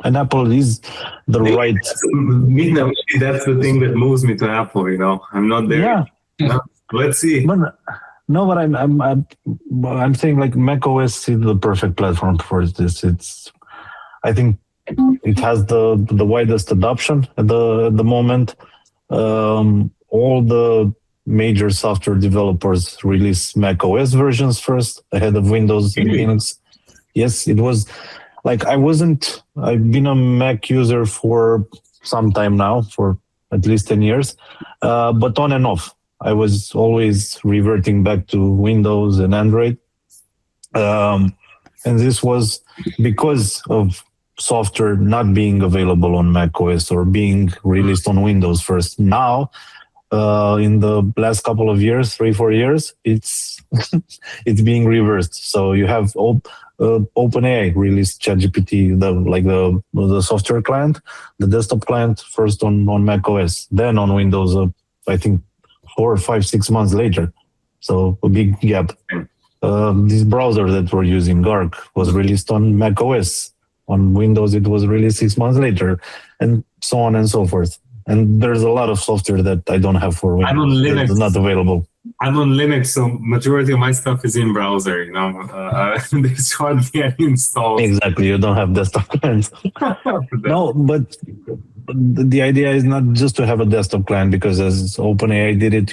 And Apple is the right... Mihnea, that's the thing that moves me to Apple, I'm not there. Yeah. Let's see. No, but I'm saying like macOS is the perfect platform for this. I think it has the widest adoption at the moment. All the major software developers release macOS versions first ahead of Windows and Linux. Yes, it was like I've been a Mac user for some time now, for at least 10 years, but on and off. I was always reverting back to Windows and Android. And this was because of software not being available on macOS or being released on Windows first. Now, in the last couple of years, 3-4 years, it's it's being reversed. So you have OpenAI released ChatGPT, the software client, the desktop client, first on Mac OS, then on Windows, I think 4, 5, 6 months later. So a big gap. This browser that we're using, Gark, was released on Mac OS. On Windows, it was released 6 months later, and so on and so forth. And there's a lot of software that I don't have for Windows. I'm on Linux. It's not available. I'm on Linux, so majority of my stuff is in browser. There's hardly any installs. Exactly, you don't have desktop clients. No, but the idea is not just to have a desktop client, because as OpenAI did it,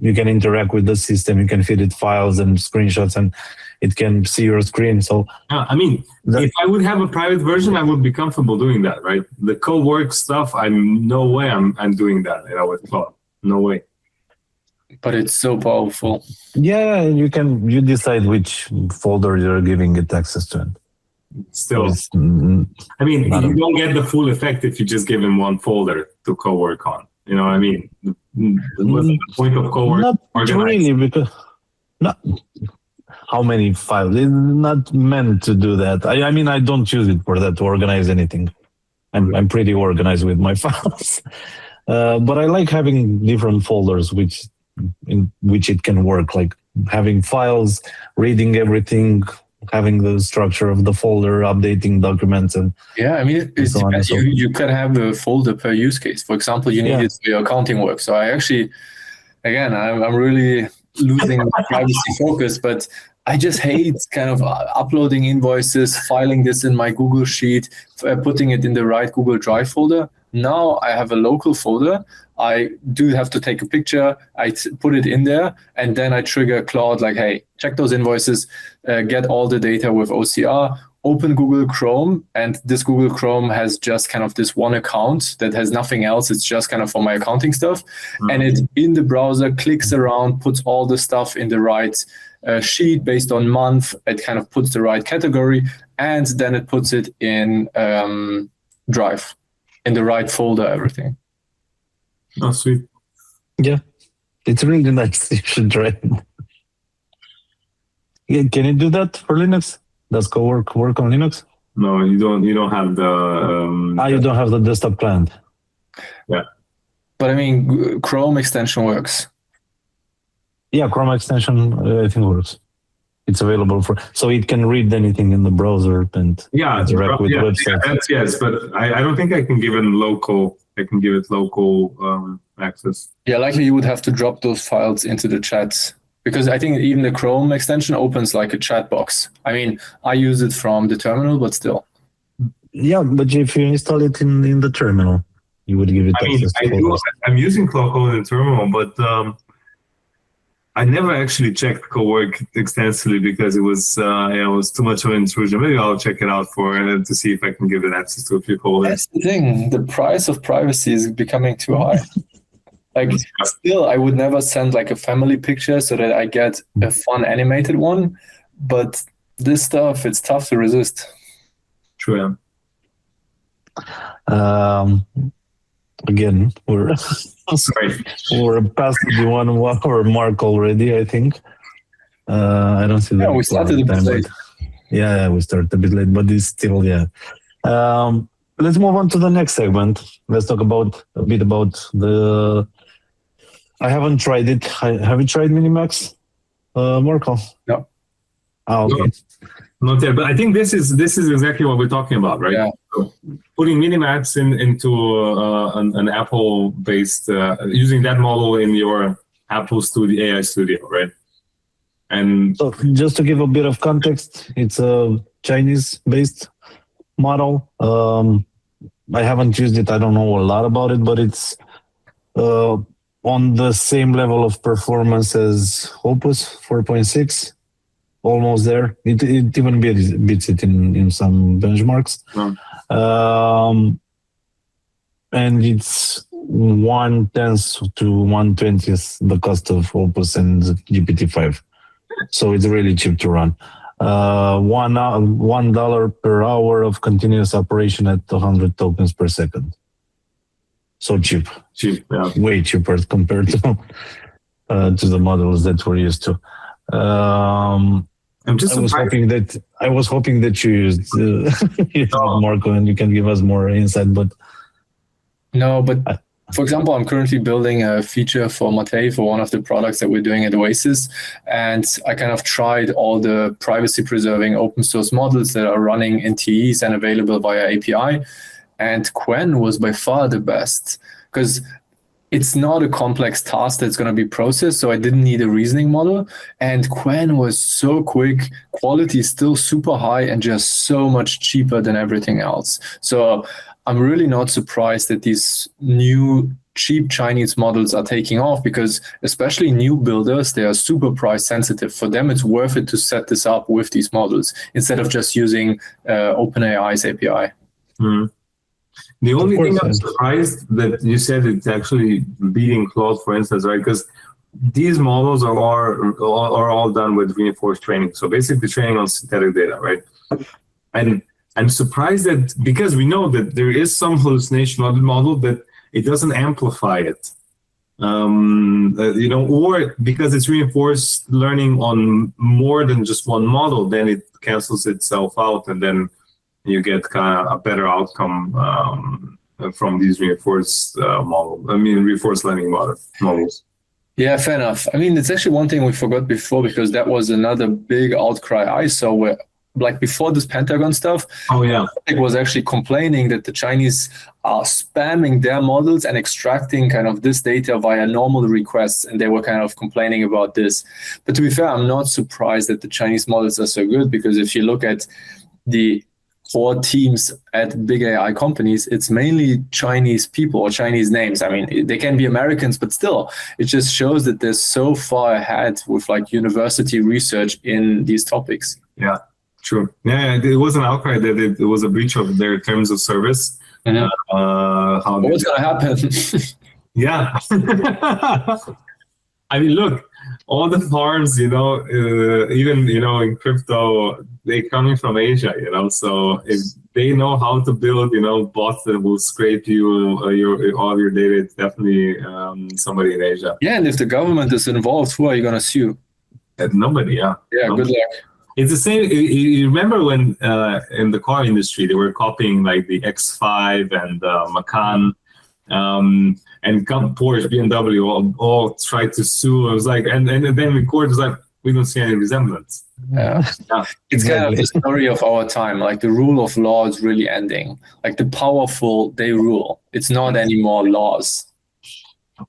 you can interact with the system, you can feed it files and screenshots, and it can see your screen. So if I would have a private version, I would be comfortable doing that, right? The co-work stuff, no way I'm doing that, with Claude. No way. But it's so powerful. Yeah, you decide which folder you're giving it access to. Still, you don't get the full effect if you just give him one folder to co-work on. What's the point of co-work? Not really, because how many files? It's not meant to do that. I don't use it for that, to organize anything. I'm pretty organized with my files, but I like having different folders in which it can work, like having files, reading everything, having the structure of the folder, updating documents, and it so depends. You can have a folder per use case. For example, you need it for your accounting work. So I actually, again, I'm really losing my privacy focus, but I just hate kind of uploading invoices, filing this in my Google Sheet, putting it in the right Google Drive folder. Now I have a local folder. I do have to take a picture. I put it in there, and then I trigger Claude like, hey, check those invoices, get all the data with OCR, open Google Chrome, and this Google Chrome has just kind of this one account that has nothing else. It's just kind of for my accounting stuff. Mm-hmm. And it in the browser clicks around, puts all the stuff in the right sheet based on month. It kind of puts the right category, and then it puts it in Drive, in the right folder, everything. Oh, sweet. Yeah, it's really nice. You should try it. Yeah, can you do that for Linux? Does co-work work on Linux? No, you don't. You don't have the. You don't have the desktop client. Yeah, but Chrome extension works. Yeah, Chrome extension I think works. It's available so it can read anything in the browser and interact with websites. Yes, but I don't think I can give it local. I can give it local access. Yeah, likely you would have to drop those files into the chats, because I think even the Chrome extension opens like a chat box. I use it from the terminal, but still. Yeah, but if you install it in the terminal, you would give it access to I'm using Claude Code in the terminal, but I never actually checked co-work extensively because it was too much of an intrusion. Maybe I'll check it out to see if I can give it access to a few folders. That's the thing. The price of privacy is becoming too high. Still, I would never send like a family picture so that I get a fun animated one. But this stuff, it's tough to resist. True. Again, we're past the 1 hour mark already, I think. I don't see that. We started a bit late. We started a bit late, but it's still, let's move on to the next segment. Let's talk a bit about the... I haven't tried it. Have you tried MiniMax, Marco? No. Okay. Not yet, but I think this is exactly what we're talking about, right? Yeah. So putting MiniMax into an Apple-based, using that model in your Apple Studio, AI Studio, right? And so, just to give a bit of context, it's a Chinese-based model. I haven't used it. I don't know a lot about it, but it's on the same level of performance as Opus 4.6. Almost there. It even beats it in some benchmarks. And it's 1/10 to 1/20 the cost of Opus and GPT-5. So it's really cheap to run. $1 per hour of continuous operation at 100 tokens per second. So cheap. Cheap, yeah. Way cheaper compared to the models that we're used to. I'm just I was hoping that you used Marco, and you can give us more insight. But no, but for example, I'm currently building a feature for Matei for one of the products that we're doing at Oasis, and I kind of tried all the privacy-preserving open source models that are running in TEs and available via API, and Quen was by far the best because it's not a complex task that's going to be processed, so I didn't need a reasoning model. And Quen was so quick, quality is still super high, and just so much cheaper than everything else. So I'm really not surprised that these new cheap Chinese models are taking off, because especially new builders, they are super price sensitive. For them, it's worth it to set this up with these models instead of just using OpenAI's API. Mm-hmm. The only thing I'm surprised that you said it's actually beating Claude, for instance, right? Because these models are all done with reinforced training. So basically training on synthetic data, right? And I'm surprised that, because we know that there is some hallucination on the model, that it doesn't amplify it. Or because it's reinforced learning on more than just one model, then it cancels itself out, and then you get kind of a better outcome from these reinforced reinforced learning models. Yeah, fair enough. I mean, it's actually one thing we forgot before, because that was another big outcry I saw where, like before this Pentagon stuff, it was actually complaining that the Chinese are spamming their models and extracting kind of this data via normal requests, and they were kind of complaining about this. But to be fair, I'm not surprised that the Chinese models are so good, because if you look at the core teams at big AI companies, it's mainly Chinese people or Chinese names. I mean, they can be Americans, but still, it just shows that they're so far ahead with like university research in these topics. Yeah, true. Yeah, it was an outcry that it was a breach of their terms of service. Mm-hmm. What's going to happen? Yeah. I mean, look, all the farms, even, in crypto, they're coming from Asia, so if they know how to build, bots that will scrape all your data, it's definitely somebody in Asia. Yeah, and if the government is involved, who are you going to sue? Nobody, yeah. Yeah, nobody. Good luck. It's the same. You remember when in the car industry, they were copying like the X5 and Macan, and Porsche, BMW all tried to sue. I was like, and then the court was like, we don't see any resemblance. Yeah. It's kind of the story of our time. Like the rule of law is really ending. Like the powerful, they rule. It's not anymore laws.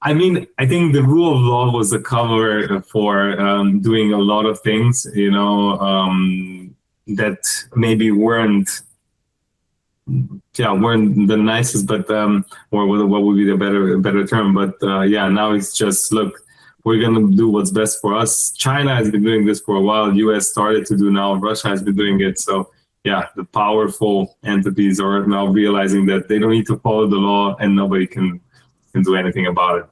I mean, I think the rule of law was a cover for doing a lot of things, that maybe weren't the nicest, but or what would be the better term? But now it's just, look, we're gonna do what's best for us. China has been doing this for a while. US started to do now. Russia has been doing it. So the powerful entities are now realizing that they don't need to follow the law, and nobody can do anything about it.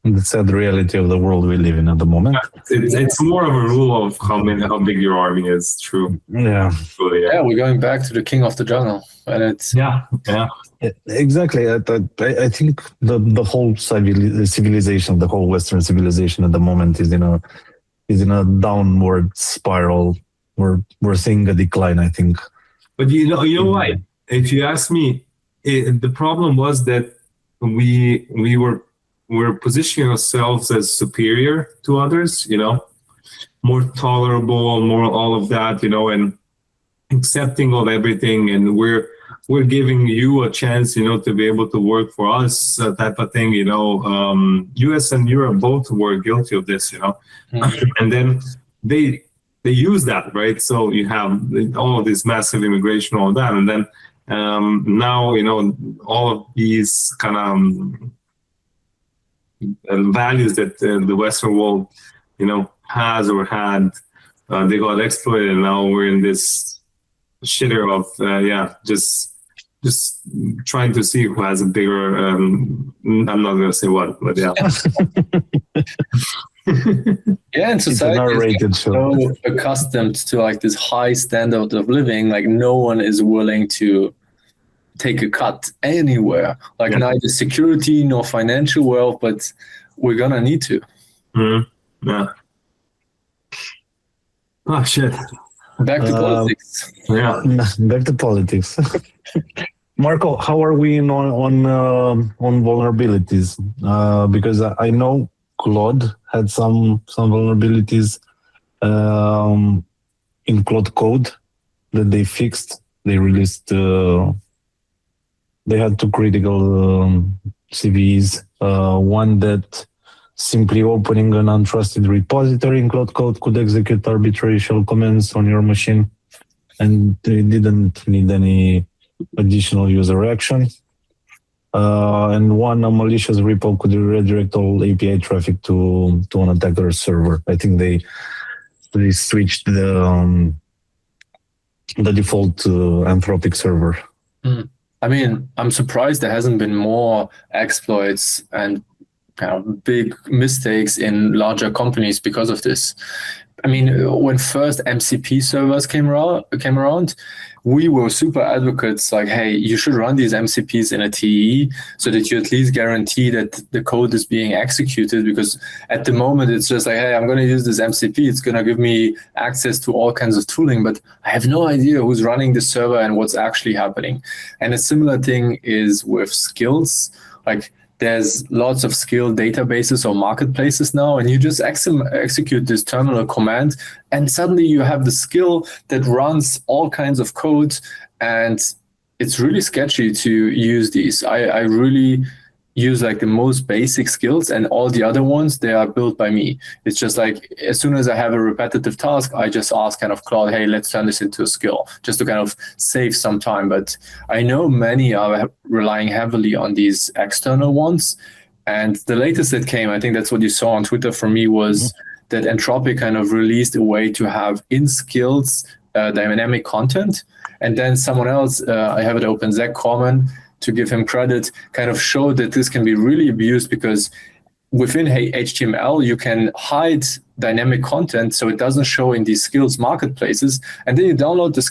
The sad reality of the world we live in at the moment. It's more of a rule of how big your army is. True. Yeah. Yeah, we're going back to the king of the jungle, and it's exactly. I think the whole civilization, the whole Western civilization at the moment is in a downward spiral. We're seeing a decline, I think. But you know why? If you ask me, the problem was that we're positioning ourselves as superior to others, more tolerable, more all of that, and accepting of everything. And we're giving you a chance, to be able to work for us, type of thing, US and Europe both were guilty of this, Mm-hmm. And then they use that, right? So you have all of this massive immigration, all that. And then now, all of these kind of values that the Western world, has or had, they got exploited, and now we're in this shitter of just trying to see who has a bigger. I'm not going to say what, but yeah. Yeah, and society is so accustomed to like this high standard of living, like no one is willing to take a cut anywhere, like neither security nor financial wealth, but we're gonna need to. Mm-hmm. Yeah. Oh shit. Back to politics. Yeah. Back to politics. Marco, how are we on vulnerabilities? Because I know Claude had some vulnerabilities in Claude Code that they fixed. They released. They had two critical CVEs. One that simply opening an untrusted repository in Claude Code could execute arbitrary shell commands on your machine, and they didn't need any additional user action. And one, a malicious repo could redirect all API traffic to an attacker's server. I think they switched the default Anthropic server. I mean, I'm surprised there hasn't been more exploits and kind of big mistakes in larger companies because of this. I mean, when first MCP servers came around, we were super advocates like, hey, you should run these MCPs in a TE so that you at least guarantee that the code is being executed, because at the moment it's just like, hey, I'm going to use this MCP. It's going to give me access to all kinds of tooling, but I have no idea who's running the server and what's actually happening. And a similar thing is with skills. Like, there's lots of skill databases or marketplaces now, and you just execute this terminal command, and suddenly you have the skill that runs all kinds of code, and it's really sketchy to use these. I really use like the most basic skills, and all the other ones, they are built by me. It's just like, as soon as I have a repetitive task, I just ask kind of Claude, hey, let's turn this into a skill, just to kind of save some time. But I know many are relying heavily on these external ones. And the latest that came, I think that's what you saw on Twitter from me, was that Anthropic kind of released a way to have in skills dynamic content. And then someone else, I have it open, Zach Corman, to give him credit, kind of showed that this can be really abused, because within HTML, you can hide dynamic content so it doesn't show in these skills marketplaces. And then you download the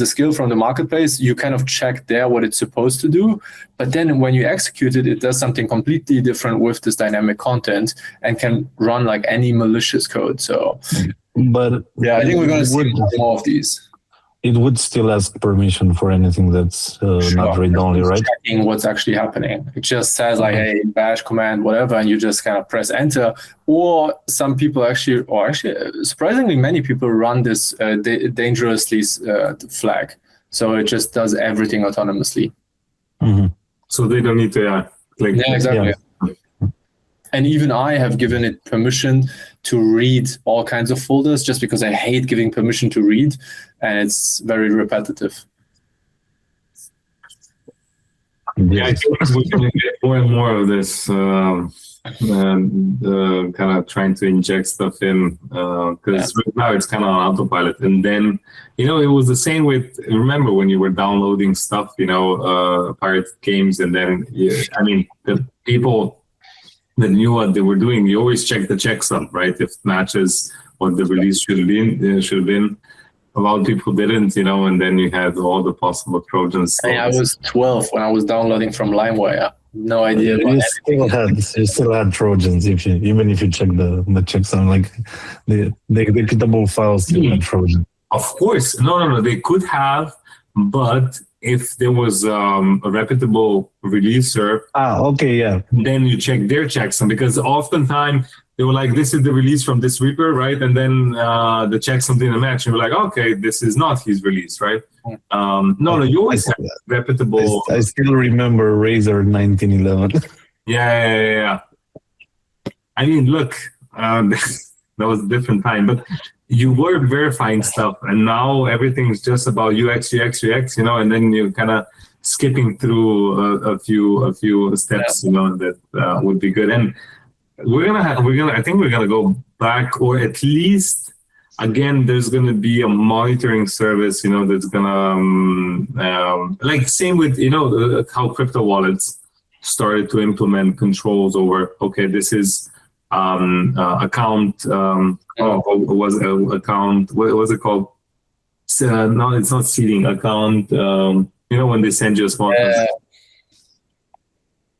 skill from the marketplace, you kind of check there what it's supposed to do. But then when you execute it, it does something completely different with this dynamic content and can run like any malicious code. So, but yeah, I think we're going to see more of these. It would still ask permission for anything that's not read-only, right? Checking what's actually happening. It just says like, hey, bash command, whatever, and you just kind of press enter. Or some people actually surprisingly many people run this dangerously flag. So it just does everything autonomously. Mm-hmm. So they don't need to click. Yeah, exactly. Yeah. And even I have given it permission to read all kinds of folders, just because I hate giving permission to read, and it's very repetitive. Yeah, I think we're going to get more and more of this kind of trying to inject stuff in, because right now it's kind of on autopilot. And then, it was the same with, remember when you were downloading stuff, pirate games, and then, the people that knew what they were doing, you always check the checksum, right? If it matches what the release should have been. A lot of people didn't, and then you had all the possible Trojans. Hey, I was 12 when I was downloading from LimeWire. No idea. You still had Trojans even if you check the checksum, like the executable files still had Trojans. Of course, no, they could have, but if there was a reputable releaser, then you check their checksum, because oftentimes they were like, this is the release from this reaper, right? And then the checksum didn't match. And you're like, okay, this is not his release, right? No, you always have reputable. I still remember Razor 1911. Yeah. I mean, look, that was a different time, but you were verifying stuff, and now everything is just about UX, and then you kind of skipping through a few steps, that would be good. And I think we're gonna go back, or at least again, there's gonna be a monitoring service, that's gonna like same with how crypto wallets started to implement controls over. Okay, this is account. What was it called? No, it's not seeding. Account. When they send you a small.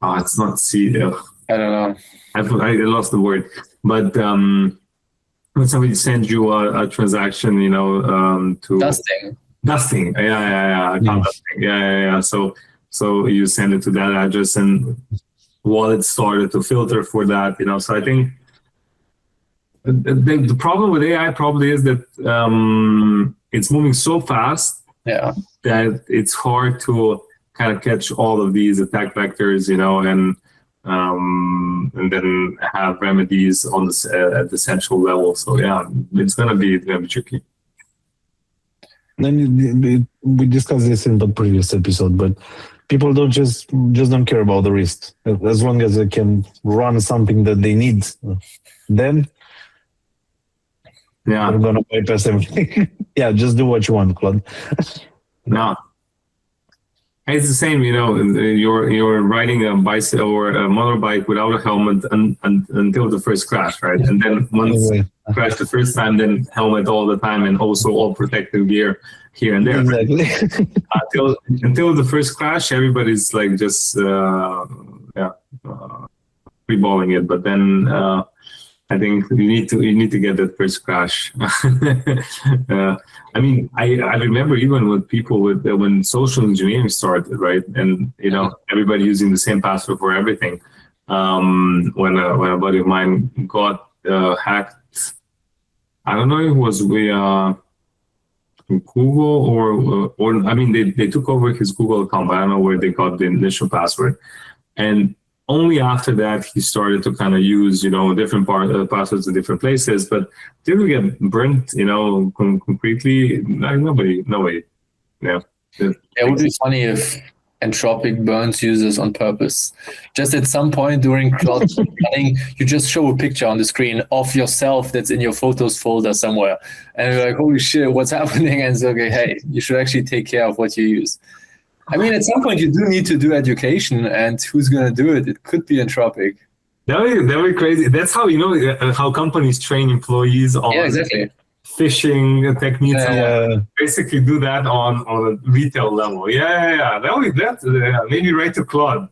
It's not seed. I don't know. I lost the word, but when somebody sends you a transaction, to dusting. Yeah. Account dusting. Yeah. So you send it to that address, and wallet started to filter for that. So I think the problem with AI probably is that it's moving so fast that it's hard to kind of catch all of these attack vectors, and then have remedies on at the central level. So yeah, it's gonna be tricky. Then we discussed this in the previous episode, but people don't just don't care about the risk. As long as they can run something that they need, then I'm gonna bypass everything. Yeah, just do what you want, Claude. No. It's the same, you're riding a bicycle or a motorbike without a helmet until the first crash, right? And then once crash the first time, then helmet all the time, and also all protective gear here and there. Exactly. Right? Until the first crash, everybody's like just freeballing it. But then I think you need to get that first crash. I mean, I remember even with people when social engineering started, right? And everybody using the same password for everything. When a buddy of mine got hacked, I don't know if it was via Google or I mean they took over his Google account, but I don't know where they got the initial password. And only after that he started to kind of use different passwords in different places, but didn't get burnt completely. Like nobody. Yeah, it would be funny if Entropic burns users on purpose. Just at some point during Claude running, you just show a picture on the screen of yourself that's in your photos folder somewhere, and you're like, holy shit, what's happening? And it's okay, hey, you should actually take care of what you use. I mean, at some point you do need to do education, and who's going to do it? It could be Entropic. That would be crazy. That's how how companies train employees on phishing techniques. Basically, do that on a retail level. Yeah. That maybe write to Claude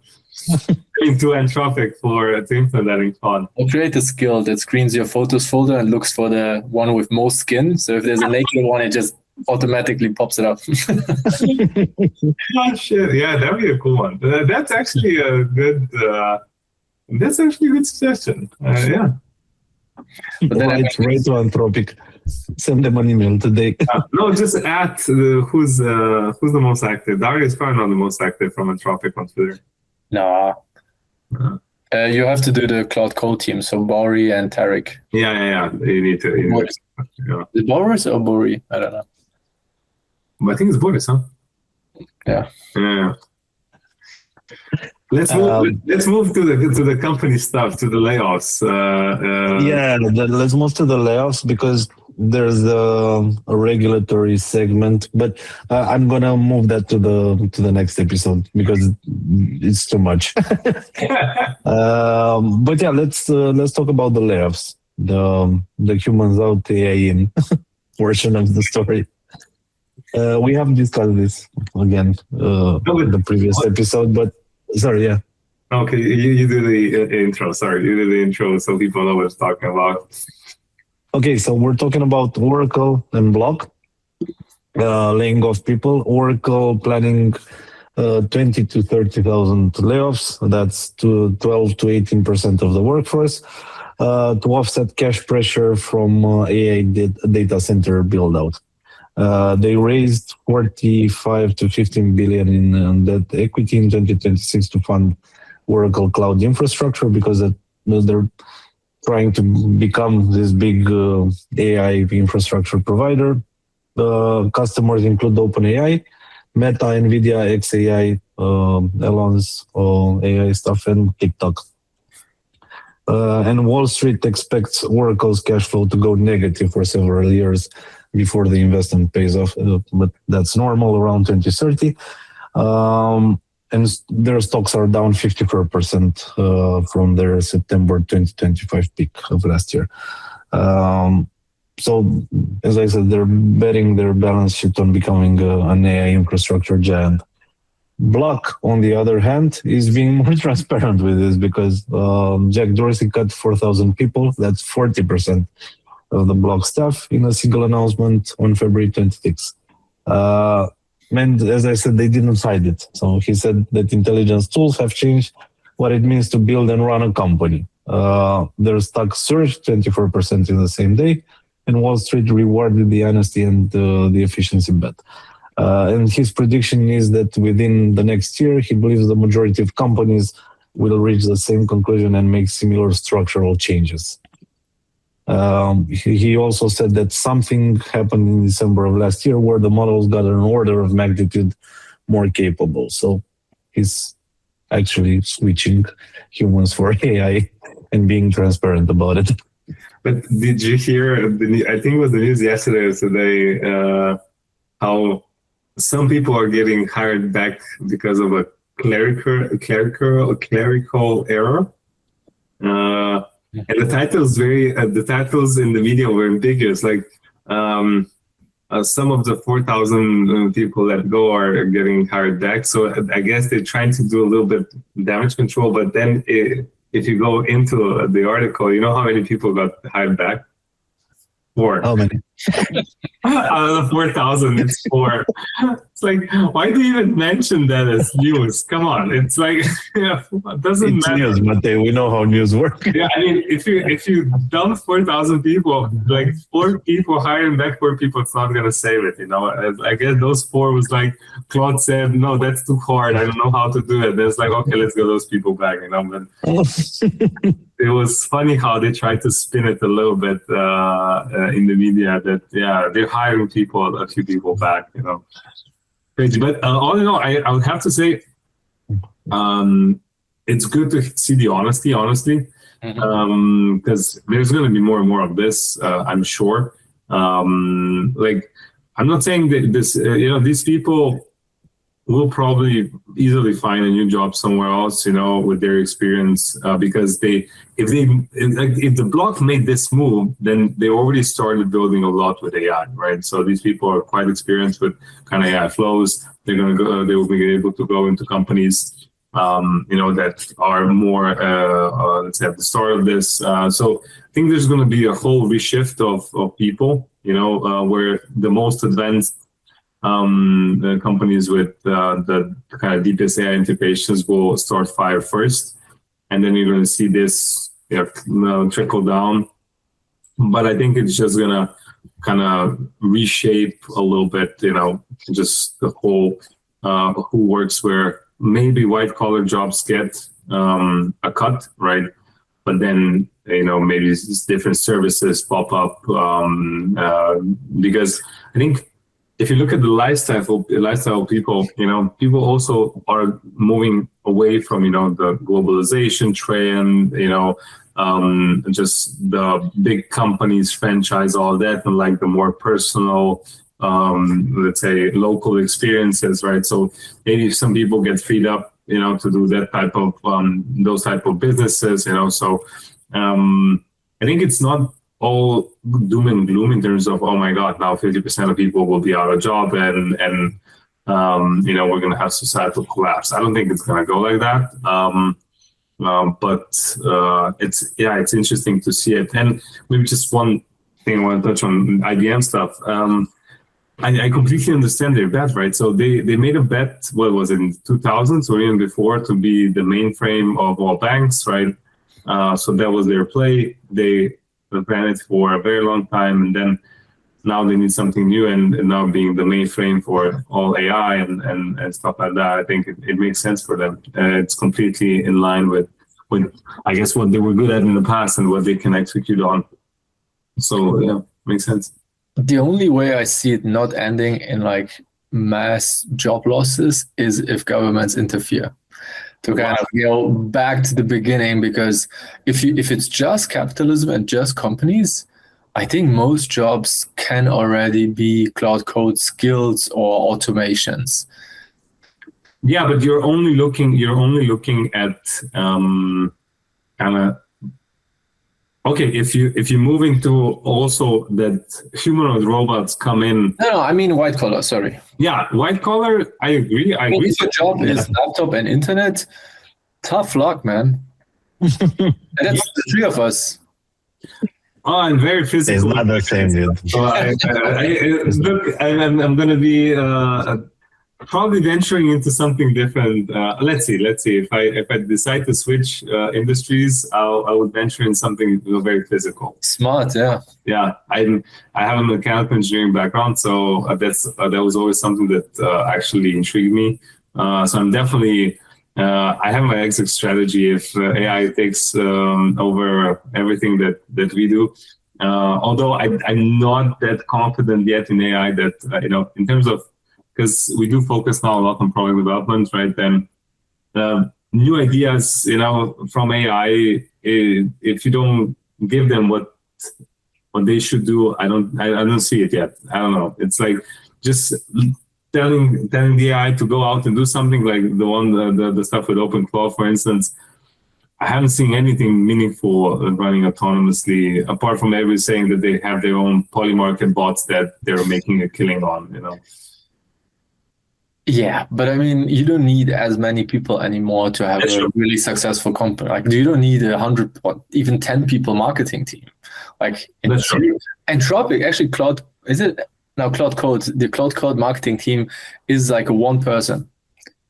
into Entropic to implement that in Claude. Or create a skill that screens your photos folder and looks for the one with most skin. So if there's a naked one, it just automatically pops it up. Oh, shit. Yeah, that'd be a cool one. That's actually a good. That's actually a good suggestion. Yeah. But then it's right to Entropic. Send them an email today. No, just at who's the most active. Dario is probably not the most active from Entropic on Twitter. No. You have to do the Claude Code team, so Bori and Tarek. Yeah. You need to. Is it Boris or Bori? I don't know. But I think it's Boris, huh? Yeah. Let's move to the company stuff, to the layoffs. Let's move to the layoffs because there's a regulatory segment, but I'm gonna move that to the next episode because it's too much. But yeah, let's talk about the layoffs, the humans out, AI in portion of the story. We have discussed this again in the previous episode, but sorry, yeah. Okay, you do the intro. Sorry, you do the intro so people know what it's talking about. Okay, so we're talking about Oracle and Block laying off people. Oracle planning 20 to 30,000 layoffs. That's to 12 to 18% of the workforce to offset cash pressure from AI data center build out. They raised 45 to 15 billion in debt equity in 2026 to fund Oracle cloud infrastructure because they're trying to become this big AI infrastructure provider. Customers include OpenAI, Meta, NVIDIA, XAI, Elon's AI stuff, and TikTok. And Wall Street expects Oracle's cash flow to go negative for several years before the investment pays off, but that's normal around 2030. And their stocks are down 54% from their September 2025 peak of last year. So, as I said, they're betting their balance sheet on becoming an AI infrastructure giant. Block, on the other hand, is being more transparent with this because Jack Dorsey cut 4,000 people. That's 40% of the block staff in a single announcement on February 26th. And as I said, they didn't hide it. So he said that intelligence tools have changed what it means to build and run a company. Their stock surged 24% in the same day, and Wall Street rewarded the honesty and the efficiency bet. And his prediction is that within the next year, he believes the majority of companies will reach the same conclusion and make similar structural changes. He also said that something happened in December of last year where the models got an order of magnitude more capable. So he's actually switching humans for AI and being transparent about it. But did you hear, I think it was the news yesterday or today, how some people are getting hired back because of a clerical error? And the titles the titles in the video were ambiguous. Like some of the 4,000 people that go are getting hired back. So I guess they're trying to do a little bit damage control. But then if you go into the article, you know how many people got hired back? 4. How many? Out of the 4,000, it's 4. It's like, why do you even mention that as news? Come on, it's like, it doesn't It's matter. news, but we know how news work. Yeah, I mean, if you dump 4,000 people, like 4 people hiring back 4 people, it's not gonna save it. You know, I guess those 4 was like Claude said, no, that's too hard. I don't know how to do it. There's like, okay, let's get those people back. You know, but it was funny how they tried to spin it a little bit in the media that they're hiring a few people back. You know, crazy. But all in all, I would have to say, it's good to see the honesty, honestly, because there's going to be more and more of this, I'm sure. Like, I'm not saying that this, these people will probably easily find a new job somewhere else, with their experience, because if the block made this move, then they already started building a lot with AI, right? So these people are quite experienced with kind of AI flows. They will be able to go into companies, that are more, let's say, at the start of this. So I think there's going to be a whole reshift of people, where the most advanced companies with the kind of deepest AI integrations will start fire first, and then you're going to see this trickle down. But I think it's just going to kind of reshape a little bit, just the whole who works where. Maybe white collar jobs get a cut, right? But then, maybe different services pop up, because I think if you look at the lifestyle people, people also are moving away from, the globalization trend, just the big companies, franchise, all that, and like the more personal, let's say, local experiences, right? So maybe some people get freed up, to do that type of those type of businesses, So I think it's not all doom and gloom in terms of, oh my God, now 50% of people will be out of job and we're going to have societal collapse. I don't think it's going to go like that. But it's interesting to see it. And maybe just one thing I want to touch on IBM stuff. I completely understand their bet, right? So they made a bet, what was it, in 2000s or even before, to be the mainframe of all banks, right? So that was their play. They ran it for a very long time, and then now they need something new, and now being the mainframe for all AI and stuff like that, I think it makes sense for them. It's completely in line with, I guess, what they were good at in the past and what they can execute on. So, yeah, makes sense. The only way I see it not ending in like mass job losses is if governments interfere to kind of go back to the beginning, because if it's just capitalism and just companies, I think most jobs can already be Claude Code skills or automations. Yeah, but you're only looking at kind of. Okay, if you move into also that humanoid robots come in. No, I mean white collar. Sorry. Yeah, white collar. I agree. If your job is laptop and internet, tough luck, man. And that's the 3 of us. Oh, I'm very physical. It's not the same, dude. So look, I'm going to be probably venturing into something different. Let's see. If I decide to switch industries, I would venture in something very physical. Smart, yeah. Yeah, I have a mechanical engineering background, so that was always something that actually intrigued me. So I'm definitely. I have my exit strategy if AI takes over everything that we do. Although I'm not that confident yet in AI that in terms of, because we do focus now a lot on product development, right? And new ideas, from AI, if you don't give them what they should do, I don't see it yet. I don't know. It's like just telling the AI to go out and do something like the stuff with OpenClaw, for instance. I haven't seen anything meaningful running autonomously, apart from everybody saying that they have their own polymarket bots that they're making a killing on, Yeah, but I mean, you don't need as many people anymore to have a really successful company. Like, you don't need 100 or even 10 people marketing team. Like, Anthropic, actually, Claude Code, the Claude Code marketing team is like one person.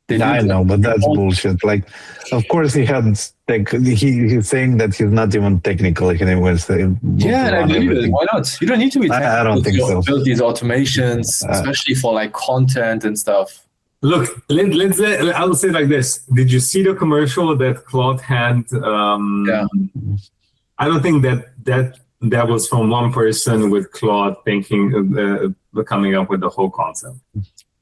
I know, but that's bullshit. Like, of course he had he's saying that he's not even technical. He was yeah, I believe it. Why not? You don't need to be technical. I don't think so. Build these automations, especially for like content and stuff. Look, I will say it like this. Did you see the commercial that Claude had? Yeah. I don't think that was from one person with Claude thinking, coming up with the whole concept.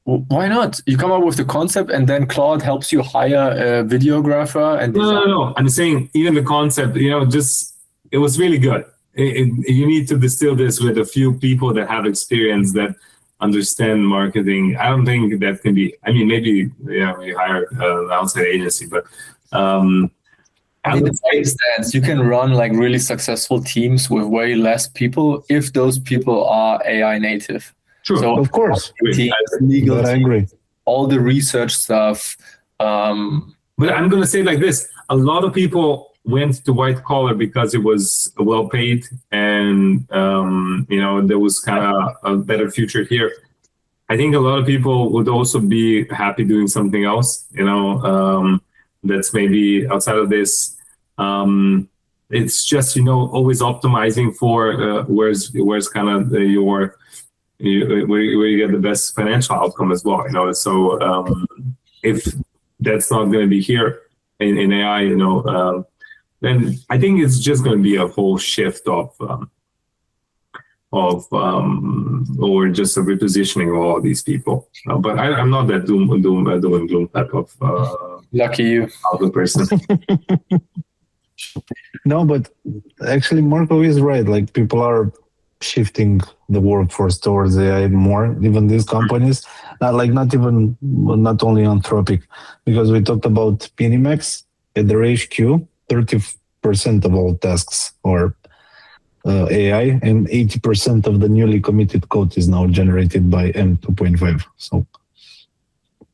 Why not? You come up with the concept and then Claude helps you hire a videographer and No. I'm saying even the concept, it was really good. You need to distill this with a few people that have experience, that understand marketing. I don't think that can be, I mean, maybe, we hire an outside agency, but it makes sense. You can run like really successful teams with way less people if those people are AI native. Sure, so of course. Legal but I agree. All the research stuff. But I'm going to say it like this. A lot of people went to white collar because it was well paid and, there was kind of a better future here. I think a lot of people would also be happy doing something else, that's maybe outside of this. It's just, always optimizing for where's kind of where you get the best financial outcome as well, so if that's not going to be here in AI, then I think it's just going to be a whole shift of or just a repositioning of all these people. But I'm not that doom and gloom type of lucky you other person. No, but actually Marco is right. Like, people are shifting the workforce towards AI more, even these companies, not only Anthropic, because we talked about MiniMax at their HQ, 30% of all tasks are AI, and 80% of the newly committed code is now generated by M2.5. So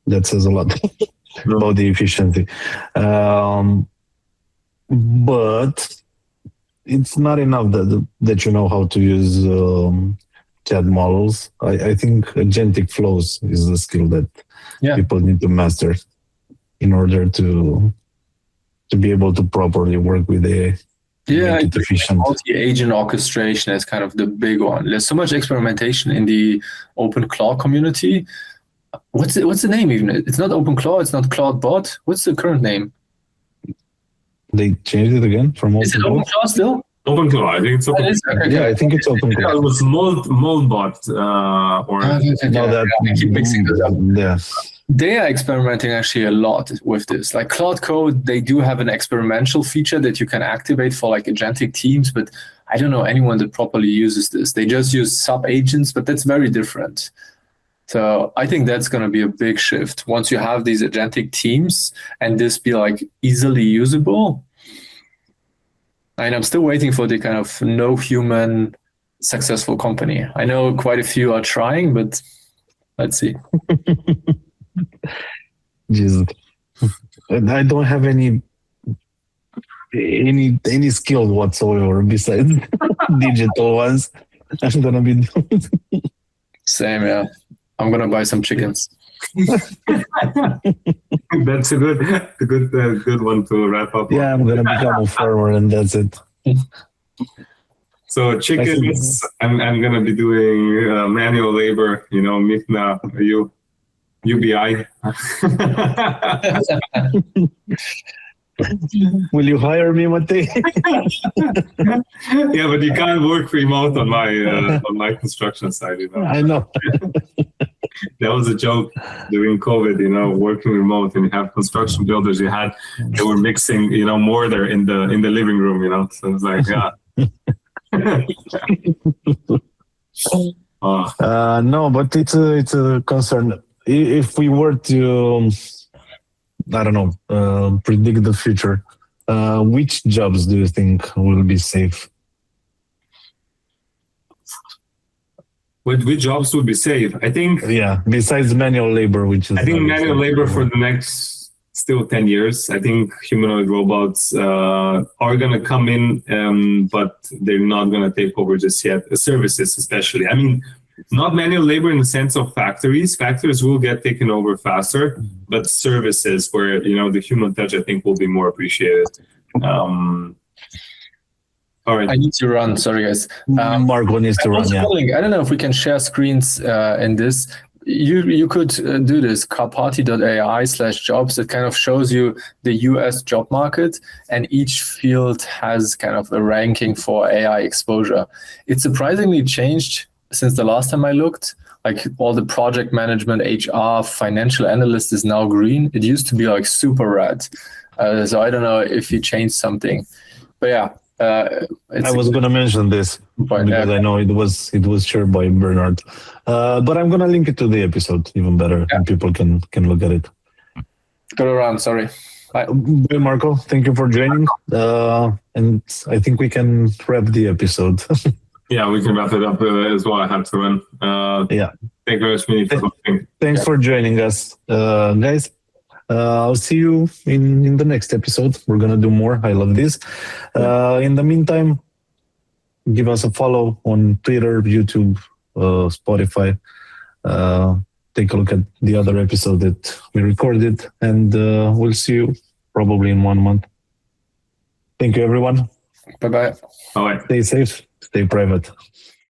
that says a lot about the efficiency. But it's not enough that you know how to use chat models. I think agentic flows is the skill that people need to master in order to be able to properly work with AI. Yeah, multi-agent orchestration is kind of the big one. There's so much experimentation in the OpenClaw community. What's the name even? It's not OpenClaw, it's not Claude Bot. What's the current name? They changed it again from OpenClaw? Is it OpenClaw still? OpenClaw, I think it's OpenClaw. Okay. Yeah, I think it's OpenClaw. It was Moldbot I keep mixing those up. Yeah. They are experimenting actually a lot with this. Like Claude Code, they do have an experimental feature that you can activate for like agentic teams, but I don't know anyone that properly uses this. They just use sub-agents, but that's very different. So I think that's going to be a big shift once you have these agentic teams and this be like easily usable. And I'm still waiting for the kind of no human successful company. I know quite a few are trying, but let's see. Jesus. I don't have any any skill whatsoever besides digital ones. I'm gonna be doing. Same, yeah. I'm gonna buy some chickens. That's a good one to wrap up. Yeah, I'm gonna become a farmer, and that's it. So chickens, I'm gonna be doing manual labor. Mihnea, UBI. Will you hire me, Matej? Yeah, but you can't work remote on my construction site. I know. That was a joke during COVID. Working remote, and you have construction builders. They were mixing, mortar in the living room. So it's like, yeah. No, but it's a concern. If we were to, I don't know, predict the future, which jobs do you think will be safe? Which jobs would be safe? I think. Yeah, besides manual labor, which is. I think manual labor for the next still 10 years. I think humanoid robots are going to come in, but they're not going to take over just yet. Services, especially. I mean, not manual labor in the sense of factories. Factories will get taken over faster, but services where, the human touch, I think, will be more appreciated. All right. I need to run. Sorry, guys. Marco needs to run. Yeah. I don't know if we can share screens in this. You could do this, carparty.ai/jobs. It kind of shows you the US job market, and each field has kind of a ranking for AI exposure. It's surprisingly changed since the last time I looked. Like all the project management, HR, financial analyst is now green. It used to be like super red. So I don't know if he changed something. But yeah. I was going to mention this because I know it was shared by Bernard, but I'm going to link it to the episode even better, and people can look at it. Go around. Sorry. Bye, Marco. Thank you for joining, and I think we can wrap the episode. Yeah, we can wrap it up as well. I have to run. Yeah. Thank you very much for watching. Thanks for joining us, guys. I'll see you in the next episode. We're going to do more. I love this. In the meantime, give us a follow on Twitter, YouTube, Spotify. Take a look at the other episode that we recorded, and we'll see you probably in 1 month. Thank you, everyone. Bye-bye. Bye. Stay safe. Stay private.